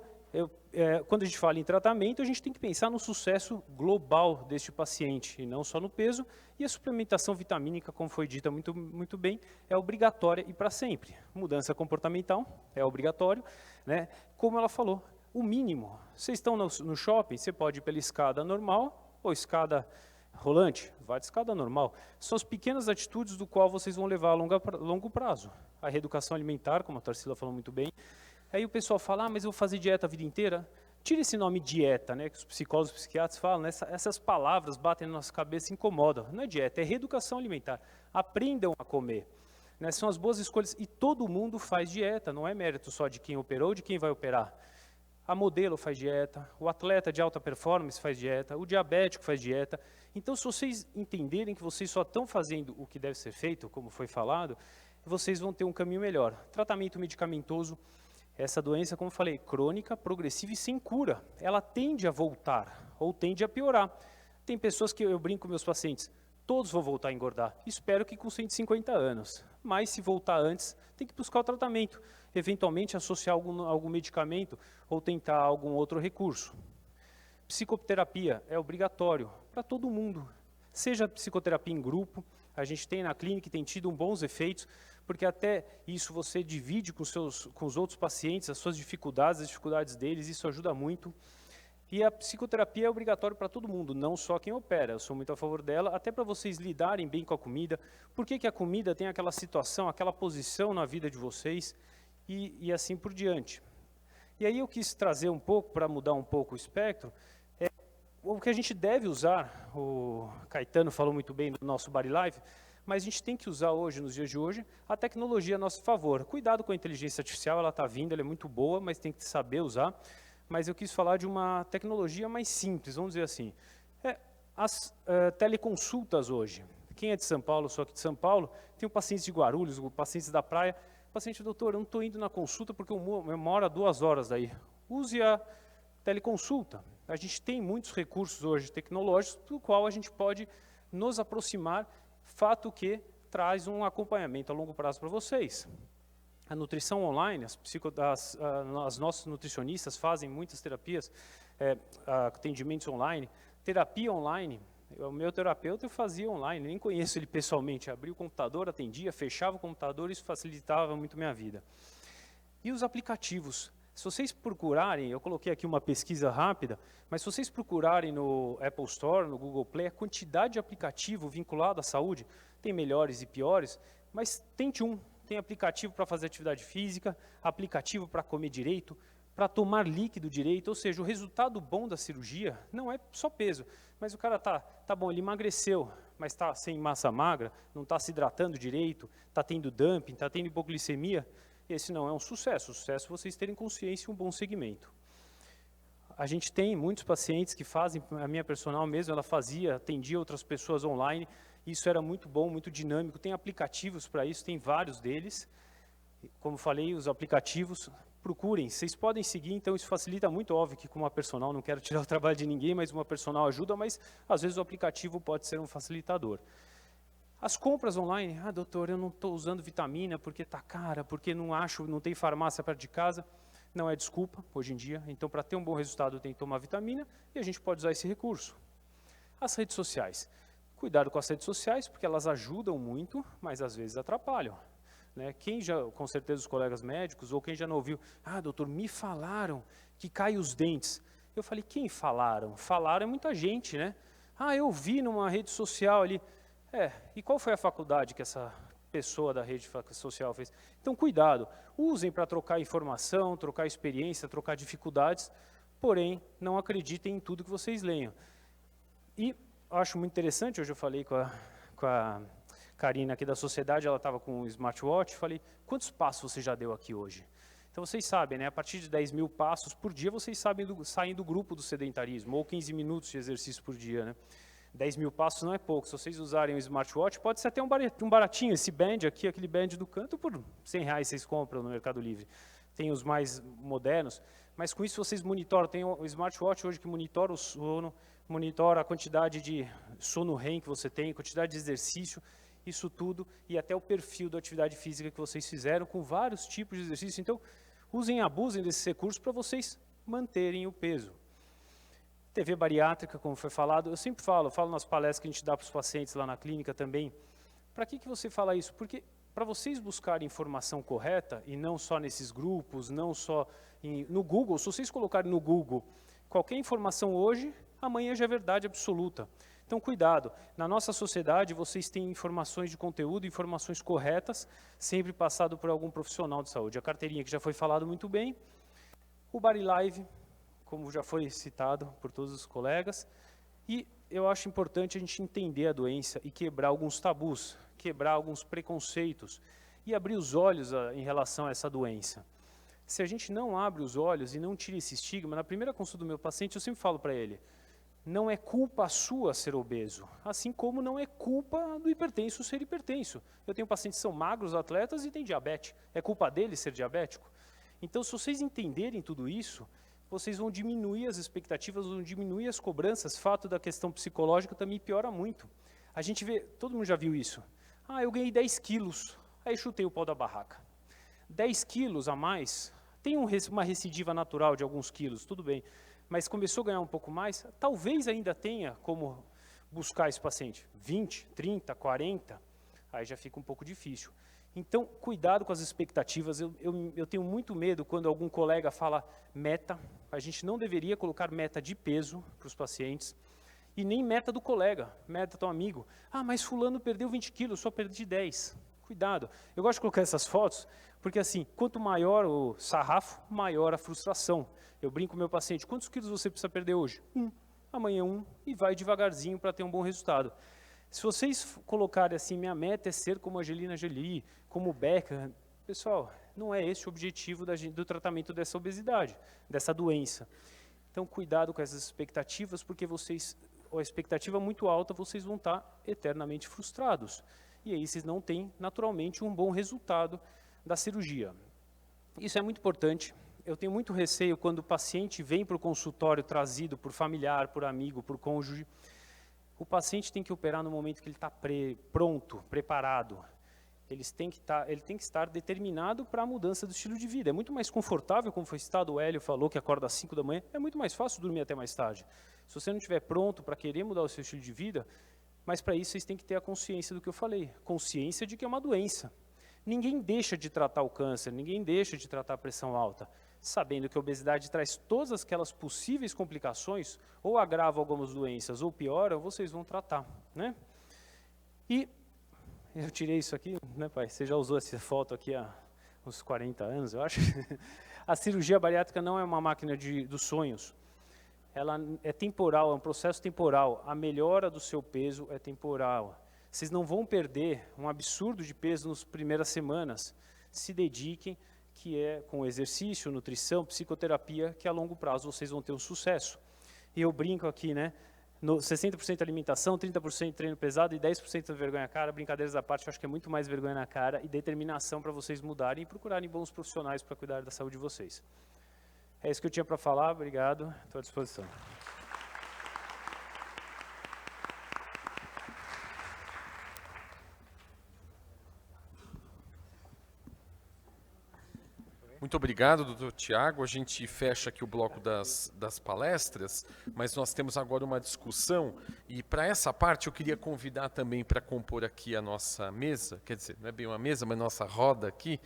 quando a gente fala em tratamento, a gente tem que pensar no sucesso global deste paciente, e não só no peso, e a suplementação vitamínica, como foi dita muito bem, é obrigatória e para sempre. Mudança comportamental é obrigatório, né? Como ela falou, o mínimo. Vocês estão no shopping, você pode ir pela escada normal ou escada rolante, vai de escada normal. São as pequenas atitudes do qual vocês vão levar a longo prazo. A reeducação alimentar, como a Tarsila falou muito bem. Aí o pessoal fala, mas eu vou fazer dieta a vida inteira? Tira esse nome dieta, né, que os psicólogos e psiquiatras falam, né, essas palavras batem na nossa cabeça e incomodam. Não é dieta, é reeducação alimentar. Aprendam a comer. Né, são as boas escolhas e todo mundo faz dieta, não é mérito só de quem operou ou de quem vai operar. A modelo faz dieta, o atleta de alta performance faz dieta, o diabético faz dieta. Então, se vocês entenderem que vocês só estão fazendo o que deve ser feito, como foi falado, vocês vão ter um caminho melhor. Tratamento medicamentoso, essa doença, como eu falei, crônica, progressiva e sem cura. Ela tende a voltar ou tende a piorar. Tem pessoas que eu brinco com meus pacientes, todos vão voltar a engordar. Espero que com 150 anos. Mas se voltar antes, tem que buscar o tratamento. Eventualmente associar algum medicamento ou tentar algum outro recurso. Psicoterapia é obrigatório para todo mundo. Seja psicoterapia em grupo, a gente tem na clínica e tem tido bons efeitos, porque até isso você divide com os outros pacientes as suas dificuldades, as dificuldades deles, isso ajuda muito. E a psicoterapia é obrigatória para todo mundo, não só quem opera, eu sou muito a favor dela, até para vocês lidarem bem com a comida. Por que a comida tem aquela situação, aquela posição na vida de vocês e assim por diante. E aí eu quis trazer um pouco, para mudar um pouco o espectro, o que a gente deve usar, o Caetano falou muito bem no nosso Body Life, mas a gente tem que usar hoje, nos dias de hoje, a tecnologia a nosso favor. Cuidado com a inteligência artificial, ela está vindo, ela é muito boa, mas tem que saber usar. Mas eu quis falar de uma tecnologia mais simples, vamos dizer assim. As teleconsultas hoje. Quem é de São Paulo, sou aqui de São Paulo, tem pacientes de Guarulhos, pacientes da praia. Paciente, doutor, eu não estou indo na consulta porque eu moro a 2 horas daí. Use a teleconsulta. A gente tem muitos recursos hoje tecnológicos, do qual a gente pode nos aproximar, fato que traz um acompanhamento a longo prazo para vocês. A nutrição online, as nossas nutricionistas fazem muitas terapias, atendimentos online, terapia online. O meu terapeuta eu fazia online, nem conheço ele pessoalmente. Abria o computador, atendia, fechava o computador, isso facilitava muito minha vida. E os aplicativos? Se vocês procurarem, eu coloquei aqui uma pesquisa rápida, mas se vocês procurarem no Apple Store, no Google Play, a quantidade de aplicativo vinculado à saúde, tem melhores e piores, mas tente um. Tem aplicativo para fazer atividade física, aplicativo para comer direito, para tomar líquido direito, ou seja, o resultado bom da cirurgia não é só peso, mas o cara tá bom, ele emagreceu, mas está sem massa magra, não está se hidratando direito, está tendo dumping, está tendo hipoglicemia. Esse não é um sucesso. O sucesso é vocês terem consciência e um bom segmento. A gente tem muitos pacientes que fazem, a minha personal mesmo, ela atendia outras pessoas online, isso era muito bom, muito dinâmico, tem aplicativos para isso, tem vários deles. Como falei, os aplicativos, procurem, vocês podem seguir, então isso facilita muito, óbvio que com uma personal, não quero tirar o trabalho de ninguém, mas uma personal ajuda, mas às vezes o aplicativo pode ser um facilitador. As compras online, doutor, eu não estou usando vitamina porque está cara, porque não tem farmácia perto de casa. Não é desculpa, hoje em dia. Então, para ter um bom resultado, tem que tomar vitamina e a gente pode usar esse recurso. As redes sociais. Cuidado com as redes sociais, porque elas ajudam muito, mas às vezes atrapalham. Né? Quem já, com certeza os colegas médicos, ou quem já não ouviu, doutor, me falaram que cai os dentes. Eu falei, quem falaram? Falaram é muita gente, né? Eu vi numa rede social ali. E qual foi a faculdade que essa pessoa da rede social fez? Então, cuidado, usem para trocar informação, trocar experiência, trocar dificuldades, porém, não acreditem em tudo que vocês leiam. E eu acho muito interessante, hoje eu falei com a Karina aqui da sociedade, ela estava com um smartwatch, falei, quantos passos você já deu aqui hoje? Então, vocês sabem, né, a partir de 10 mil passos por dia, vocês saem do grupo do sedentarismo, ou 15 minutos de exercício por dia, né? 10 mil passos não é pouco. Se vocês usarem o smartwatch, pode ser até um baratinho. Esse band aqui, aquele band do canto, por R$100 vocês compram no Mercado Livre. Tem os mais modernos. Mas com isso vocês monitoram. Tem o smartwatch hoje que monitora o sono, monitora a quantidade de sono REM que você tem, quantidade de exercício, isso tudo, e até o perfil da atividade física que vocês fizeram, com vários tipos de exercício. Então, usem e abusem desses recursos para vocês manterem o peso. TV bariátrica, como foi falado, eu sempre falo nas palestras que a gente dá para os pacientes lá na clínica também. Para que você fala isso? Porque para vocês buscarem informação correta, e não só nesses grupos, não só no Google, se vocês colocarem no Google qualquer informação hoje, amanhã já é verdade absoluta. Então, cuidado. Na nossa sociedade, vocês têm informações de conteúdo, informações corretas, sempre passado por algum profissional de saúde. A carteirinha que já foi falado muito bem, o BariLive, como já foi citado por todos os colegas, e eu acho importante a gente entender a doença e quebrar alguns tabus, quebrar alguns preconceitos e abrir os olhos em relação a essa doença. Se a gente não abre os olhos e não tira esse estigma, na primeira consulta do meu paciente eu sempre falo para ele, não é culpa sua ser obeso, assim como não é culpa do hipertenso ser hipertenso. Eu tenho pacientes que são magros, atletas e têm diabetes, é culpa deles ser diabético? Então, se vocês entenderem tudo isso, vocês vão diminuir as expectativas, vão diminuir as cobranças. Fato da questão psicológica também piora muito. A gente vê, todo mundo já viu isso. Eu ganhei 10 quilos, aí chutei o pau da barraca. 10 quilos a mais, tem uma recidiva natural de alguns quilos, tudo bem. Mas começou a ganhar um pouco mais, talvez ainda tenha como buscar esse paciente. 20, 30, 40, aí já fica um pouco difícil. Então, cuidado com as expectativas. Eu tenho muito medo quando algum colega fala meta. A gente não deveria colocar meta de peso para os pacientes. E nem meta do colega, meta do amigo. Mas fulano perdeu 20 quilos, só perdi 10. Cuidado. Eu gosto de colocar essas fotos, porque assim, quanto maior o sarrafo, maior a frustração. Eu brinco com o meu paciente, quantos quilos você precisa perder hoje? 1, amanhã 1, e vai devagarzinho para ter um bom resultado. Se vocês colocarem assim, minha meta é ser como a Angelina Jolie, como o Beckham, pessoal, não é esse o objetivo do tratamento dessa obesidade, dessa doença. Então, cuidado com essas expectativas, porque a expectativa muito alta, vocês vão estar eternamente frustrados. E aí vocês não têm, naturalmente, um bom resultado da cirurgia. Isso é muito importante. Eu tenho muito receio quando o paciente vem para o consultório trazido por familiar, por amigo, por cônjuge. O paciente tem que operar no momento que ele está pronto, preparado. ele tem que estar determinado para a mudança do estilo de vida. É muito mais confortável, como foi citado, o Hélio falou que acorda às 5 da manhã, é muito mais fácil dormir até mais tarde. Se você não estiver pronto para querer mudar o seu estilo de vida, mas para isso vocês têm que ter a consciência do que eu falei, consciência de que é uma doença. Ninguém deixa de tratar o câncer, ninguém deixa de tratar a pressão alta, sabendo que a obesidade traz todas aquelas possíveis complicações, ou agrava algumas doenças, ou piora, vocês vão tratar, né? E eu tirei isso aqui, né, pai? Você já usou essa foto aqui há uns 40 anos, eu acho. A cirurgia bariátrica não é uma máquina dos sonhos. Ela é temporal, é um processo temporal. A melhora do seu peso é temporal. Vocês não vão perder um absurdo de peso nas primeiras semanas. Se dediquem, que é com exercício, nutrição, psicoterapia, que a longo prazo vocês vão ter um sucesso. E eu brinco aqui, né? 60% alimentação, 30% treino pesado e 10% vergonha na cara. Brincadeiras à parte, eu acho que é muito mais vergonha na cara e determinação para vocês mudarem e procurarem bons profissionais para cuidar da saúde de vocês. É isso que eu tinha para falar, obrigado, estou à disposição. Muito obrigado, doutor Tiago. A gente fecha aqui o bloco das palestras, mas nós temos agora uma discussão, e para essa parte eu queria convidar também para compor aqui a nossa mesa, quer dizer, não é bem uma mesa, mas nossa roda aqui,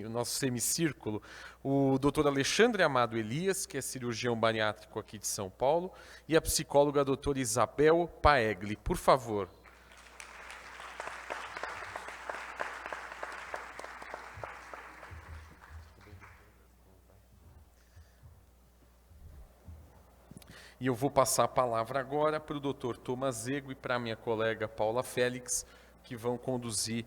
o nosso semicírculo, o doutor Alexandre Amado Elias, que é cirurgião bariátrico aqui de São Paulo, e a psicóloga doutora Isabel Paegli. Por favor. E eu vou passar a palavra agora para o doutor Thomas Zego e para a minha colega Paula Félix, que vão conduzir,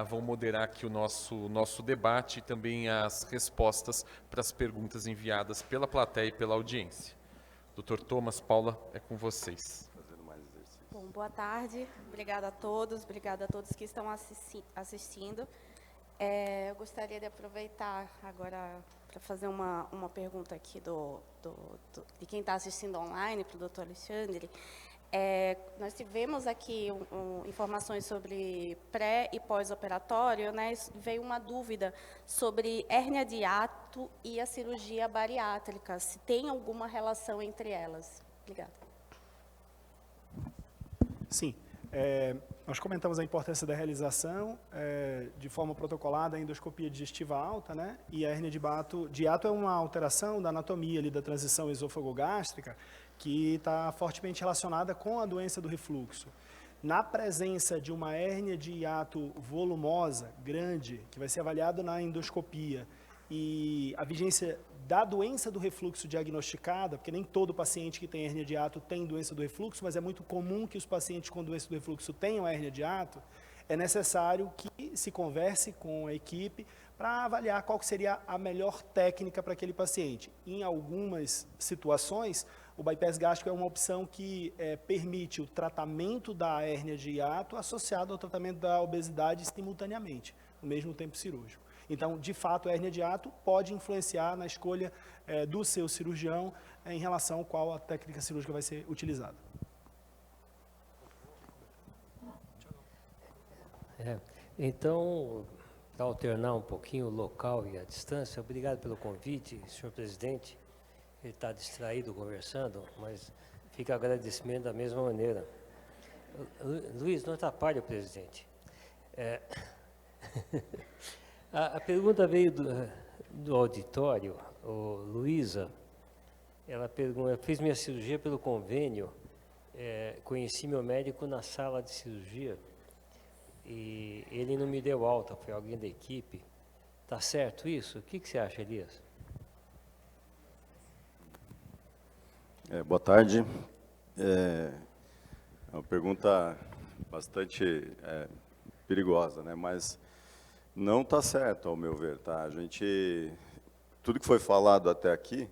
vão moderar aqui o nosso debate e também as respostas para as perguntas enviadas pela plateia e pela audiência. Doutor Thomas, Paula, é com vocês. Bom, boa tarde, obrigada a todos que estão assistindo. Eu gostaria de aproveitar agora para fazer uma pergunta aqui de quem está assistindo online, para o doutor Alexandre. Nós tivemos aqui informações sobre pré e pós-operatório, né? Veio uma dúvida sobre hérnia de hiato e a cirurgia bariátrica, se tem alguma relação entre elas. Obrigada. Sim. Nós comentamos a importância da realização de forma protocolada da endoscopia digestiva alta, né? E a hérnia de hiato é uma alteração da anatomia ali, da transição esôfago-gástrica, que está fortemente relacionada com a doença do refluxo. Na presença de uma hérnia de hiato volumosa, grande, que vai ser avaliado na endoscopia, e a vigência da doença do refluxo diagnosticada, porque nem todo paciente que tem hérnia de hiato tem doença do refluxo, mas é muito comum que os pacientes com doença do refluxo tenham hérnia de hiato, é necessário que se converse com a equipe para avaliar qual que seria a melhor técnica para aquele paciente. Em algumas situações, o bypass gástrico é uma opção que permite o tratamento da hérnia de hiato associado ao tratamento da obesidade simultaneamente, no mesmo tempo cirúrgico. Então, de fato, a hérnia de hiato pode influenciar na escolha do seu cirurgião em relação a qual a técnica cirúrgica vai ser utilizada. Então, para alternar um pouquinho o local e a distância, obrigado pelo convite, senhor presidente. Ele está distraído conversando, mas fica agradecimento da mesma maneira. Luiz, não atrapalhe o presidente. A pergunta veio do auditório. Luísa, ela pergunta: fiz minha cirurgia pelo convênio, conheci meu médico na sala de cirurgia e ele não me deu alta, foi alguém da equipe. Tá certo isso? O que você acha, Elias? Boa tarde. É uma pergunta bastante perigosa, né? Mas não está certo, ao meu ver, tá? Tudo que foi falado até aqui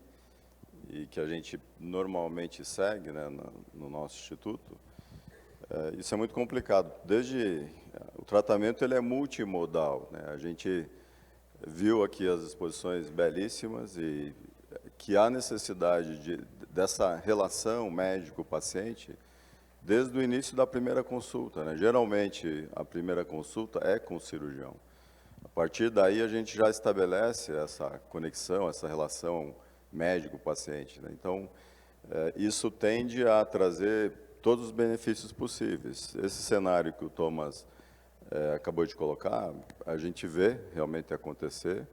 e que a gente normalmente segue, né, no nosso instituto, isso é muito complicado. O tratamento ele é multimodal, né? A gente viu aqui as exposições belíssimas e que há necessidade dessa relação médico-paciente desde o início da primeira consulta, né? Geralmente, a primeira consulta é com o cirurgião. A partir daí, a gente já estabelece essa conexão, essa relação médico-paciente, né? Então, isso tende a trazer todos os benefícios possíveis. Esse cenário que o Thomas acabou de colocar, a gente vê realmente acontecer.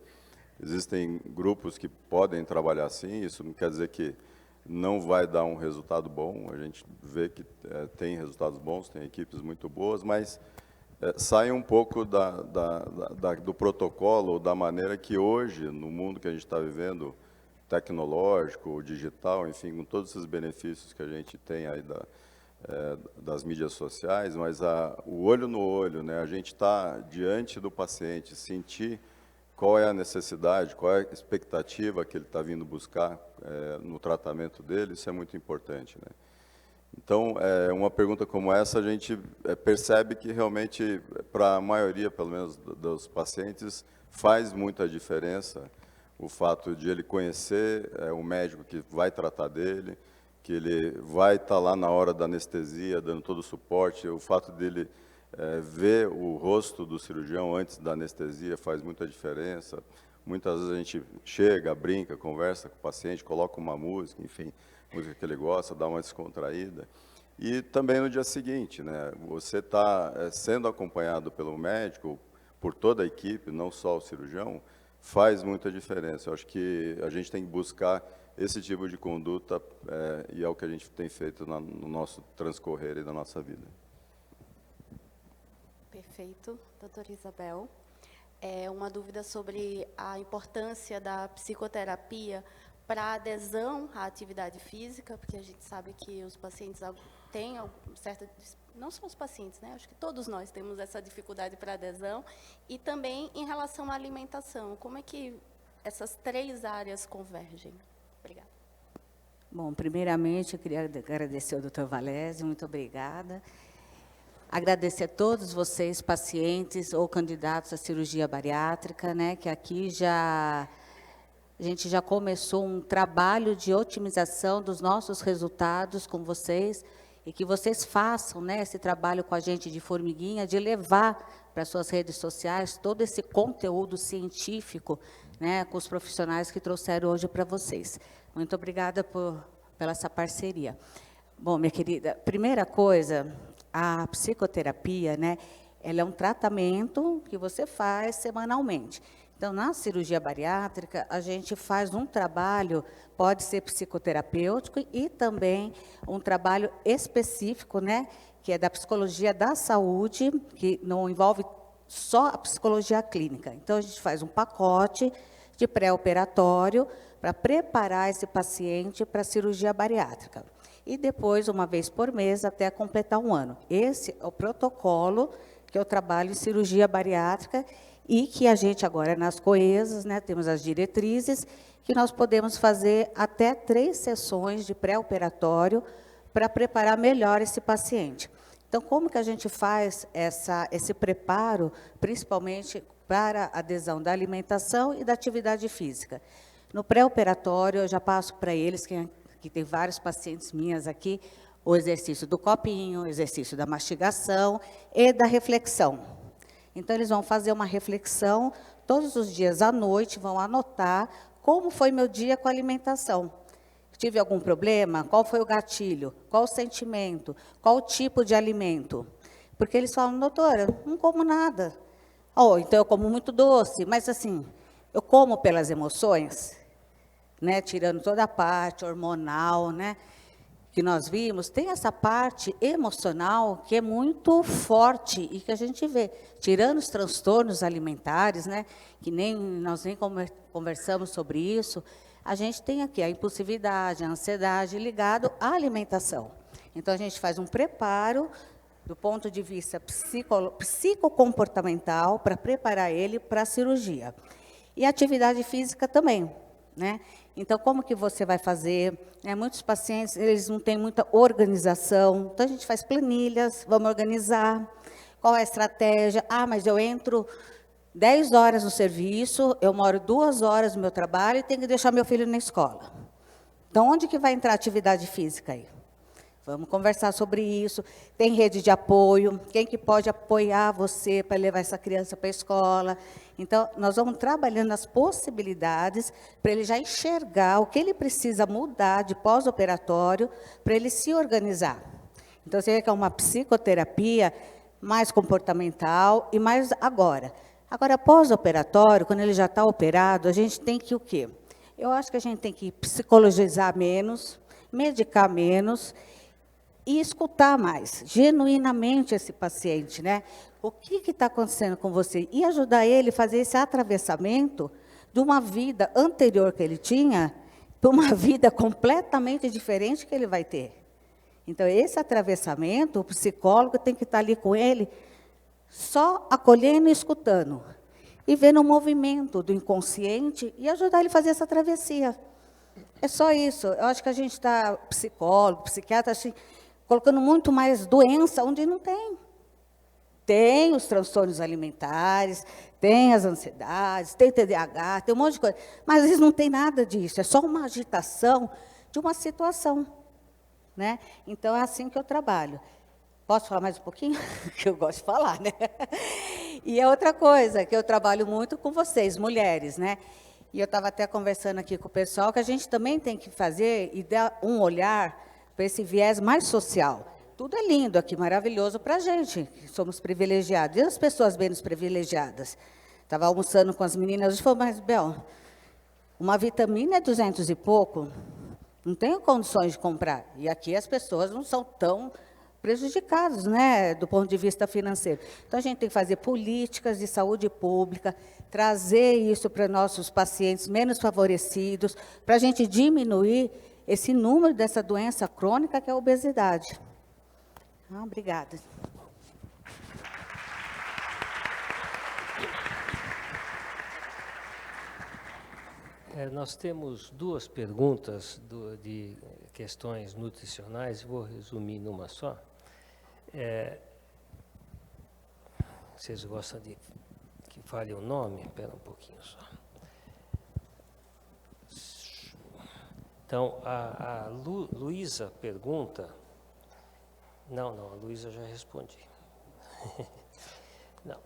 Existem grupos que podem trabalhar assim, isso não quer dizer que não vai dar um resultado bom, a gente vê que tem resultados bons, tem equipes muito boas, mas sai um pouco do protocolo, da maneira que hoje, no mundo que a gente está vivendo, tecnológico, digital, enfim, com todos esses benefícios que a gente tem aí das mídias sociais, mas o olho no olho, né, a gente está diante do paciente, sentir qual é a necessidade, qual é a expectativa que ele está vindo buscar no tratamento dele, isso é muito importante, né? Então, uma pergunta como essa, a gente percebe que realmente, para a maioria, pelo menos, dos pacientes, faz muita diferença o fato de ele conhecer o médico que vai tratar dele, que ele vai estar lá na hora da anestesia, dando todo o suporte, o fato dele ver o rosto do cirurgião antes da anestesia faz muita diferença. Muitas vezes a gente chega, brinca, conversa com o paciente, coloca uma música, enfim, música que ele gosta, dá uma descontraída. E também no dia seguinte, né, você está sendo acompanhado pelo médico, por toda a equipe, não só o cirurgião, faz muita diferença. Eu acho que a gente tem que buscar esse tipo de conduta e é o que a gente tem feito no nosso transcorrer e da nossa vida. Perfeito, doutora Isabel. Uma dúvida sobre a importância da psicoterapia para a adesão à atividade física, porque a gente sabe que os pacientes têm certa... Não só os pacientes, né? Acho que todos nós temos essa dificuldade para adesão. E também em relação à alimentação, como é que essas três áreas convergem? Obrigada. Bom, primeiramente, eu queria agradecer ao Dr. Valésio, muito obrigada. Agradecer a todos vocês, pacientes ou candidatos à cirurgia bariátrica, né, que aqui a gente já começou um trabalho de otimização dos nossos resultados com vocês e que vocês façam, né, esse trabalho com a gente de formiguinha, de levar para suas redes sociais todo esse conteúdo científico, né, com os profissionais que trouxeram hoje para vocês. Muito obrigada pela essa parceria. Bom, minha querida, primeira coisa, a psicoterapia, né, ela é um tratamento que você faz semanalmente. Então, na cirurgia bariátrica, a gente faz um trabalho, pode ser psicoterapêutico e também um trabalho específico, né, que é da psicologia da saúde, que não envolve só a psicologia clínica. Então, a gente faz um pacote de pré-operatório para preparar esse paciente para a cirurgia bariátrica. E depois, uma vez por mês, até completar um ano. Esse é o protocolo que eu trabalho em cirurgia bariátrica e que a gente agora, nas COESAs, né, temos as diretrizes, que nós podemos fazer até 3 sessões de pré-operatório para preparar melhor esse paciente. Então, como que a gente faz esse preparo, principalmente para a adesão da alimentação e da atividade física? No pré-operatório, eu já passo para eles, que tem vários pacientes minhas aqui, o exercício do copinho, o exercício da mastigação e da reflexão. Então, eles vão fazer uma reflexão todos os dias à noite, vão anotar como foi meu dia com a alimentação. Tive algum problema? Qual foi o gatilho? Qual o sentimento? Qual o tipo de alimento? Porque eles falam, doutora, não como nada. Oh, então eu como muito doce, mas assim, eu como pelas emoções, né, tirando toda a parte hormonal, né, que nós vimos, tem essa parte emocional que é muito forte e que a gente vê, tirando os transtornos alimentares, né, que nós nem conversamos sobre isso, a gente tem aqui a impulsividade, a ansiedade ligado à alimentação. Então, a gente faz um preparo do ponto de vista psicocomportamental para preparar ele para a cirurgia. E a atividade física também, né? Então, como que você vai fazer? Muitos pacientes, eles não têm muita organização. Então, a gente faz planilhas, vamos organizar. Qual é a estratégia? Ah, mas eu entro 10 horas no serviço, eu moro 2 horas no meu trabalho e tenho que deixar meu filho na escola. Então, onde que vai entrar a atividade física aí? Vamos conversar sobre isso. Tem rede de apoio, quem que pode apoiar você para levar essa criança para a escola. Então, nós vamos trabalhando as possibilidades para ele já enxergar o que ele precisa mudar de pós-operatório para ele se organizar. Então, você vê que é uma psicoterapia mais comportamental e mais agora. Agora, pós-operatório, quando ele já está operado, a gente tem que o quê? Eu acho que a gente tem que psicologizar menos, medicar menos e escutar mais, genuinamente, esse paciente, né? O que está acontecendo com você? E ajudar ele a fazer esse atravessamento de uma vida anterior que ele tinha para uma vida completamente diferente que ele vai ter. Então, esse atravessamento, o psicólogo tem que estar ali com ele, só acolhendo e escutando, e vendo o movimento do inconsciente e ajudar ele a fazer essa travessia. É só isso. Eu acho que a gente está, psicólogo, psiquiatra, assim, colocando muito mais doença onde não tem. Tem os transtornos alimentares, tem as ansiedades, tem TDAH, tem um monte de coisa. Mas às vezes não tem nada disso, é só uma agitação de uma situação, né? Então, é assim que eu trabalho. Posso falar mais um pouquinho? Que eu gosto de falar, né? E é outra coisa, que eu trabalho muito com vocês, mulheres, né? E eu estava até conversando aqui com o pessoal, que a gente também tem que fazer e dar um olhar para esse viés mais social. Tudo é lindo aqui, maravilhoso para a gente, que somos privilegiados. E as pessoas menos privilegiadas? Estava almoçando com as meninas e falou, mas, Bel, uma vitamina é 200 e pouco, não tenho condições de comprar. E aqui as pessoas não são tão prejudicadas, né, do ponto de vista financeiro. Então, a gente tem que fazer políticas de saúde pública, trazer isso para nossos pacientes menos favorecidos, para a gente diminuir esse número dessa doença crônica que é a obesidade. Obrigada. Nós temos duas perguntas de questões nutricionais, vou resumir numa só. Vocês gostam de que fale o nome? Espera um pouquinho só. Então, a Luísa pergunta... Não, a Luísa já respondi. Não,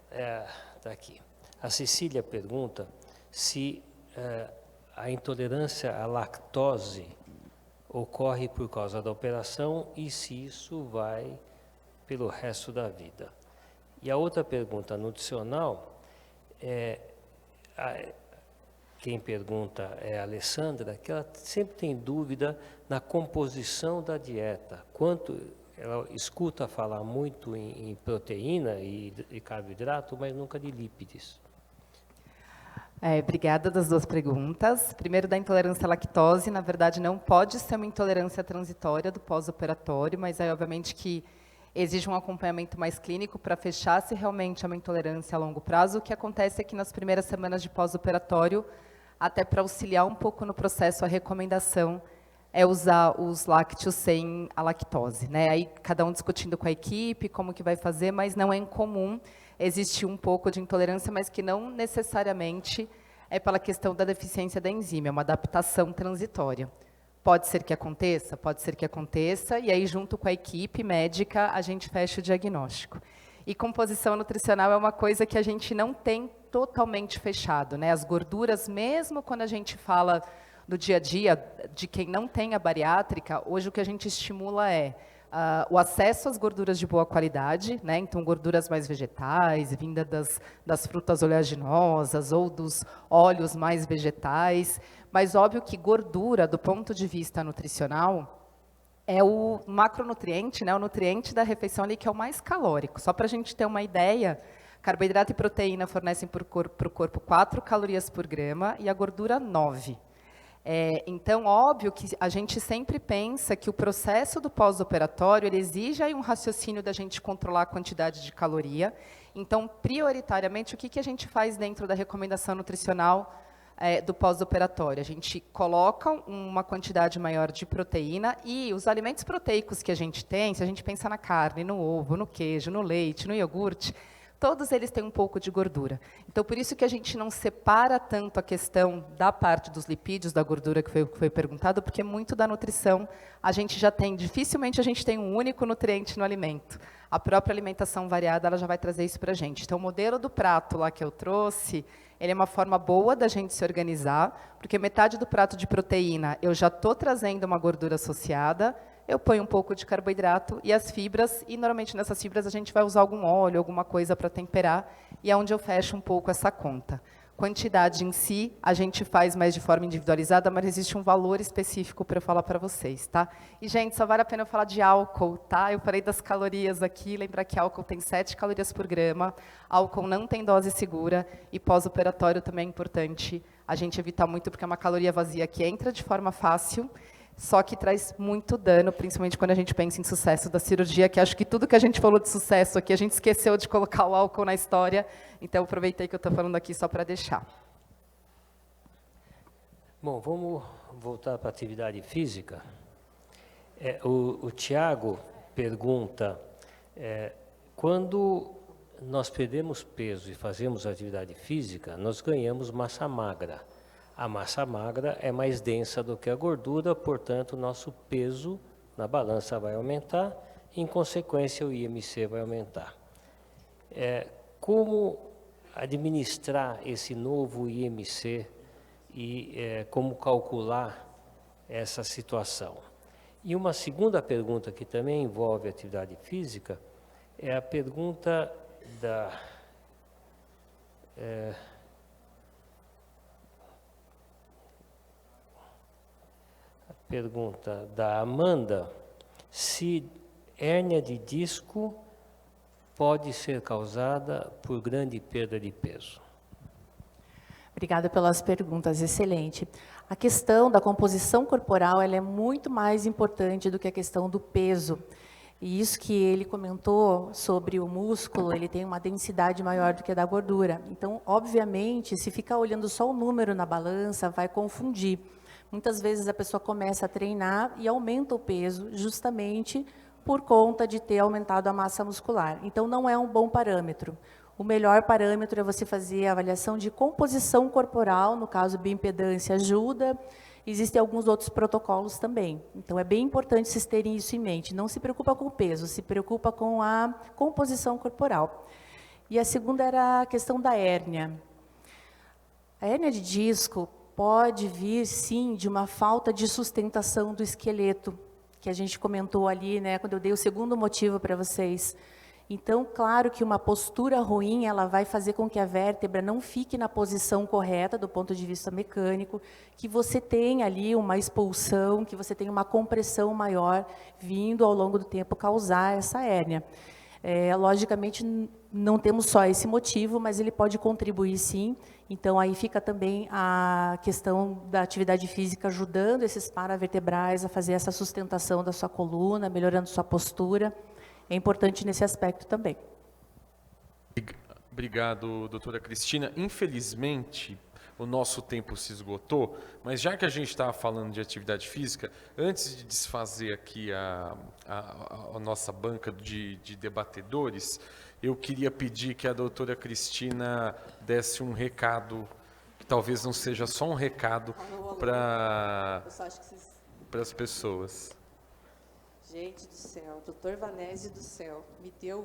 está aqui. A Cecília pergunta se a intolerância à lactose ocorre por causa da operação e se isso vai pelo resto da vida. E a outra pergunta nutricional, quem pergunta é a Alessandra, que ela sempre tem dúvida na composição da dieta. Ela escuta falar muito em proteína e carboidrato, mas nunca de lípides. Obrigada das duas perguntas. Primeiro, da intolerância à lactose, na verdade, não pode ser uma intolerância transitória do pós-operatório, mas aí, obviamente, que exige um acompanhamento mais clínico para fechar se realmente é uma intolerância a longo prazo. O que acontece é que nas primeiras semanas de pós-operatório, até para auxiliar um pouco no processo, a recomendação é usar os lácteos sem a lactose, né? Aí cada um discutindo com a equipe como que vai fazer, mas não é incomum existir um pouco de intolerância, mas que não necessariamente é pela questão da deficiência da enzima, é uma adaptação transitória. Pode ser que aconteça, e aí junto com a equipe médica a gente fecha o diagnóstico. E composição nutricional é uma coisa que a gente não tem totalmente fechado, né? As gorduras, mesmo quando a gente fala do dia a dia de quem não tem a bariátrica, hoje o que a gente estimula é o acesso às gorduras de boa qualidade, né? Então gorduras mais vegetais, vinda das frutas oleaginosas ou dos óleos mais vegetais, mas óbvio que gordura, do ponto de vista nutricional, é o macronutriente, né? O nutriente da refeição ali que é o mais calórico. Só para a gente ter uma ideia, carboidrato e proteína fornecem para o corpo 4 calorias por grama e a gordura 9. Então, óbvio que a gente sempre pensa que o processo do pós-operatório ele exige aí um raciocínio da gente controlar a quantidade de caloria. Então, prioritariamente, o que a gente faz dentro da recomendação nutricional do pós-operatório? A gente coloca uma quantidade maior de proteína e os alimentos proteicos que a gente tem, se a gente pensar na carne, no ovo, no queijo, no leite, no iogurte, todos eles têm um pouco de gordura. Então, por isso que a gente não separa tanto a questão da parte dos lipídios, da gordura que foi perguntado, porque muito da nutrição a gente já tem. Dificilmente a gente tem um único nutriente no alimento. A própria alimentação variada ela já vai trazer isso para a gente. Então, o modelo do prato lá que eu trouxe, ele é uma forma boa da gente se organizar, porque metade do prato de proteína eu já estou trazendo uma gordura associada, eu ponho um pouco de carboidrato e as fibras, e normalmente nessas fibras a gente vai usar algum óleo, alguma coisa para temperar, e é onde eu fecho um pouco essa conta. Quantidade em si, a gente faz mais de forma individualizada, mas existe um valor específico para eu falar para vocês, tá? E, gente, só vale a pena eu falar de álcool, tá? Eu falei das calorias aqui, lembrar que álcool tem 7 calorias por grama, álcool não tem dose segura, e pós-operatório também é importante a gente evitar muito, porque é uma caloria vazia que entra de forma fácil, só que traz muito dano, principalmente quando a gente pensa em sucesso da cirurgia, que acho que tudo que a gente falou de sucesso aqui, a gente esqueceu de colocar o álcool na história, então aproveitei que eu estou falando aqui só para deixar. Bom, vamos voltar para a atividade física. O Tiago pergunta, quando nós perdemos peso e fazemos atividade física, nós ganhamos massa magra. A massa magra é mais densa do que a gordura, portanto, o nosso peso na balança vai aumentar, em consequência, o IMC vai aumentar. Como administrar esse novo IMC e como calcular essa situação? E uma segunda pergunta que também envolve atividade física é a pergunta da Amanda, se hérnia de disco pode ser causada por grande perda de peso. Obrigada pelas perguntas, excelente. A questão da composição corporal ela é muito mais importante do que a questão do peso. E isso que ele comentou sobre o músculo, ele tem uma densidade maior do que a da gordura. Então, obviamente, se ficar olhando só o número na balança, vai confundir. Muitas vezes a pessoa começa a treinar e aumenta o peso justamente por conta de ter aumentado a massa muscular. Então, não é um bom parâmetro. O melhor parâmetro é você fazer a avaliação de composição corporal, no caso, bioimpedância ajuda. Existem alguns outros protocolos também. Então, é bem importante vocês terem isso em mente. Não se preocupa com o peso, se preocupa com a composição corporal. E a segunda era a questão da hérnia. A hérnia de disco pode vir, sim, de uma falta de sustentação do esqueleto, que a gente comentou ali, né, quando eu dei o segundo motivo para vocês. Então, claro que uma postura ruim, ela vai fazer com que a vértebra não fique na posição correta, do ponto de vista mecânico, que você tenha ali uma expulsão, que você tenha uma compressão maior, vindo ao longo do tempo causar essa hérnia. Logicamente, não temos só esse motivo, mas ele pode contribuir sim. Então, aí fica também a questão da atividade física ajudando esses paravertebrais a fazer essa sustentação da sua coluna, melhorando sua postura. É importante nesse aspecto também. Obrigado, doutora Cristina. Infelizmente, o nosso tempo se esgotou, mas já que a gente estava falando de atividade física, antes de desfazer aqui a nossa banca de debatedores, eu queria pedir que a doutora Cristina desse um recado, que talvez não seja só um recado para as pessoas. Gente do céu, doutor Vanese do céu, me deu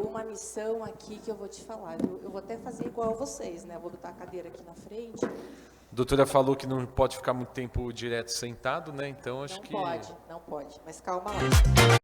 uma missão aqui que eu vou te falar. Eu vou até fazer igual a vocês, né? Eu vou botar a cadeira aqui na frente. A doutora falou que não pode ficar muito tempo direto sentado, né? Então acho que... Não pode, mas calma lá.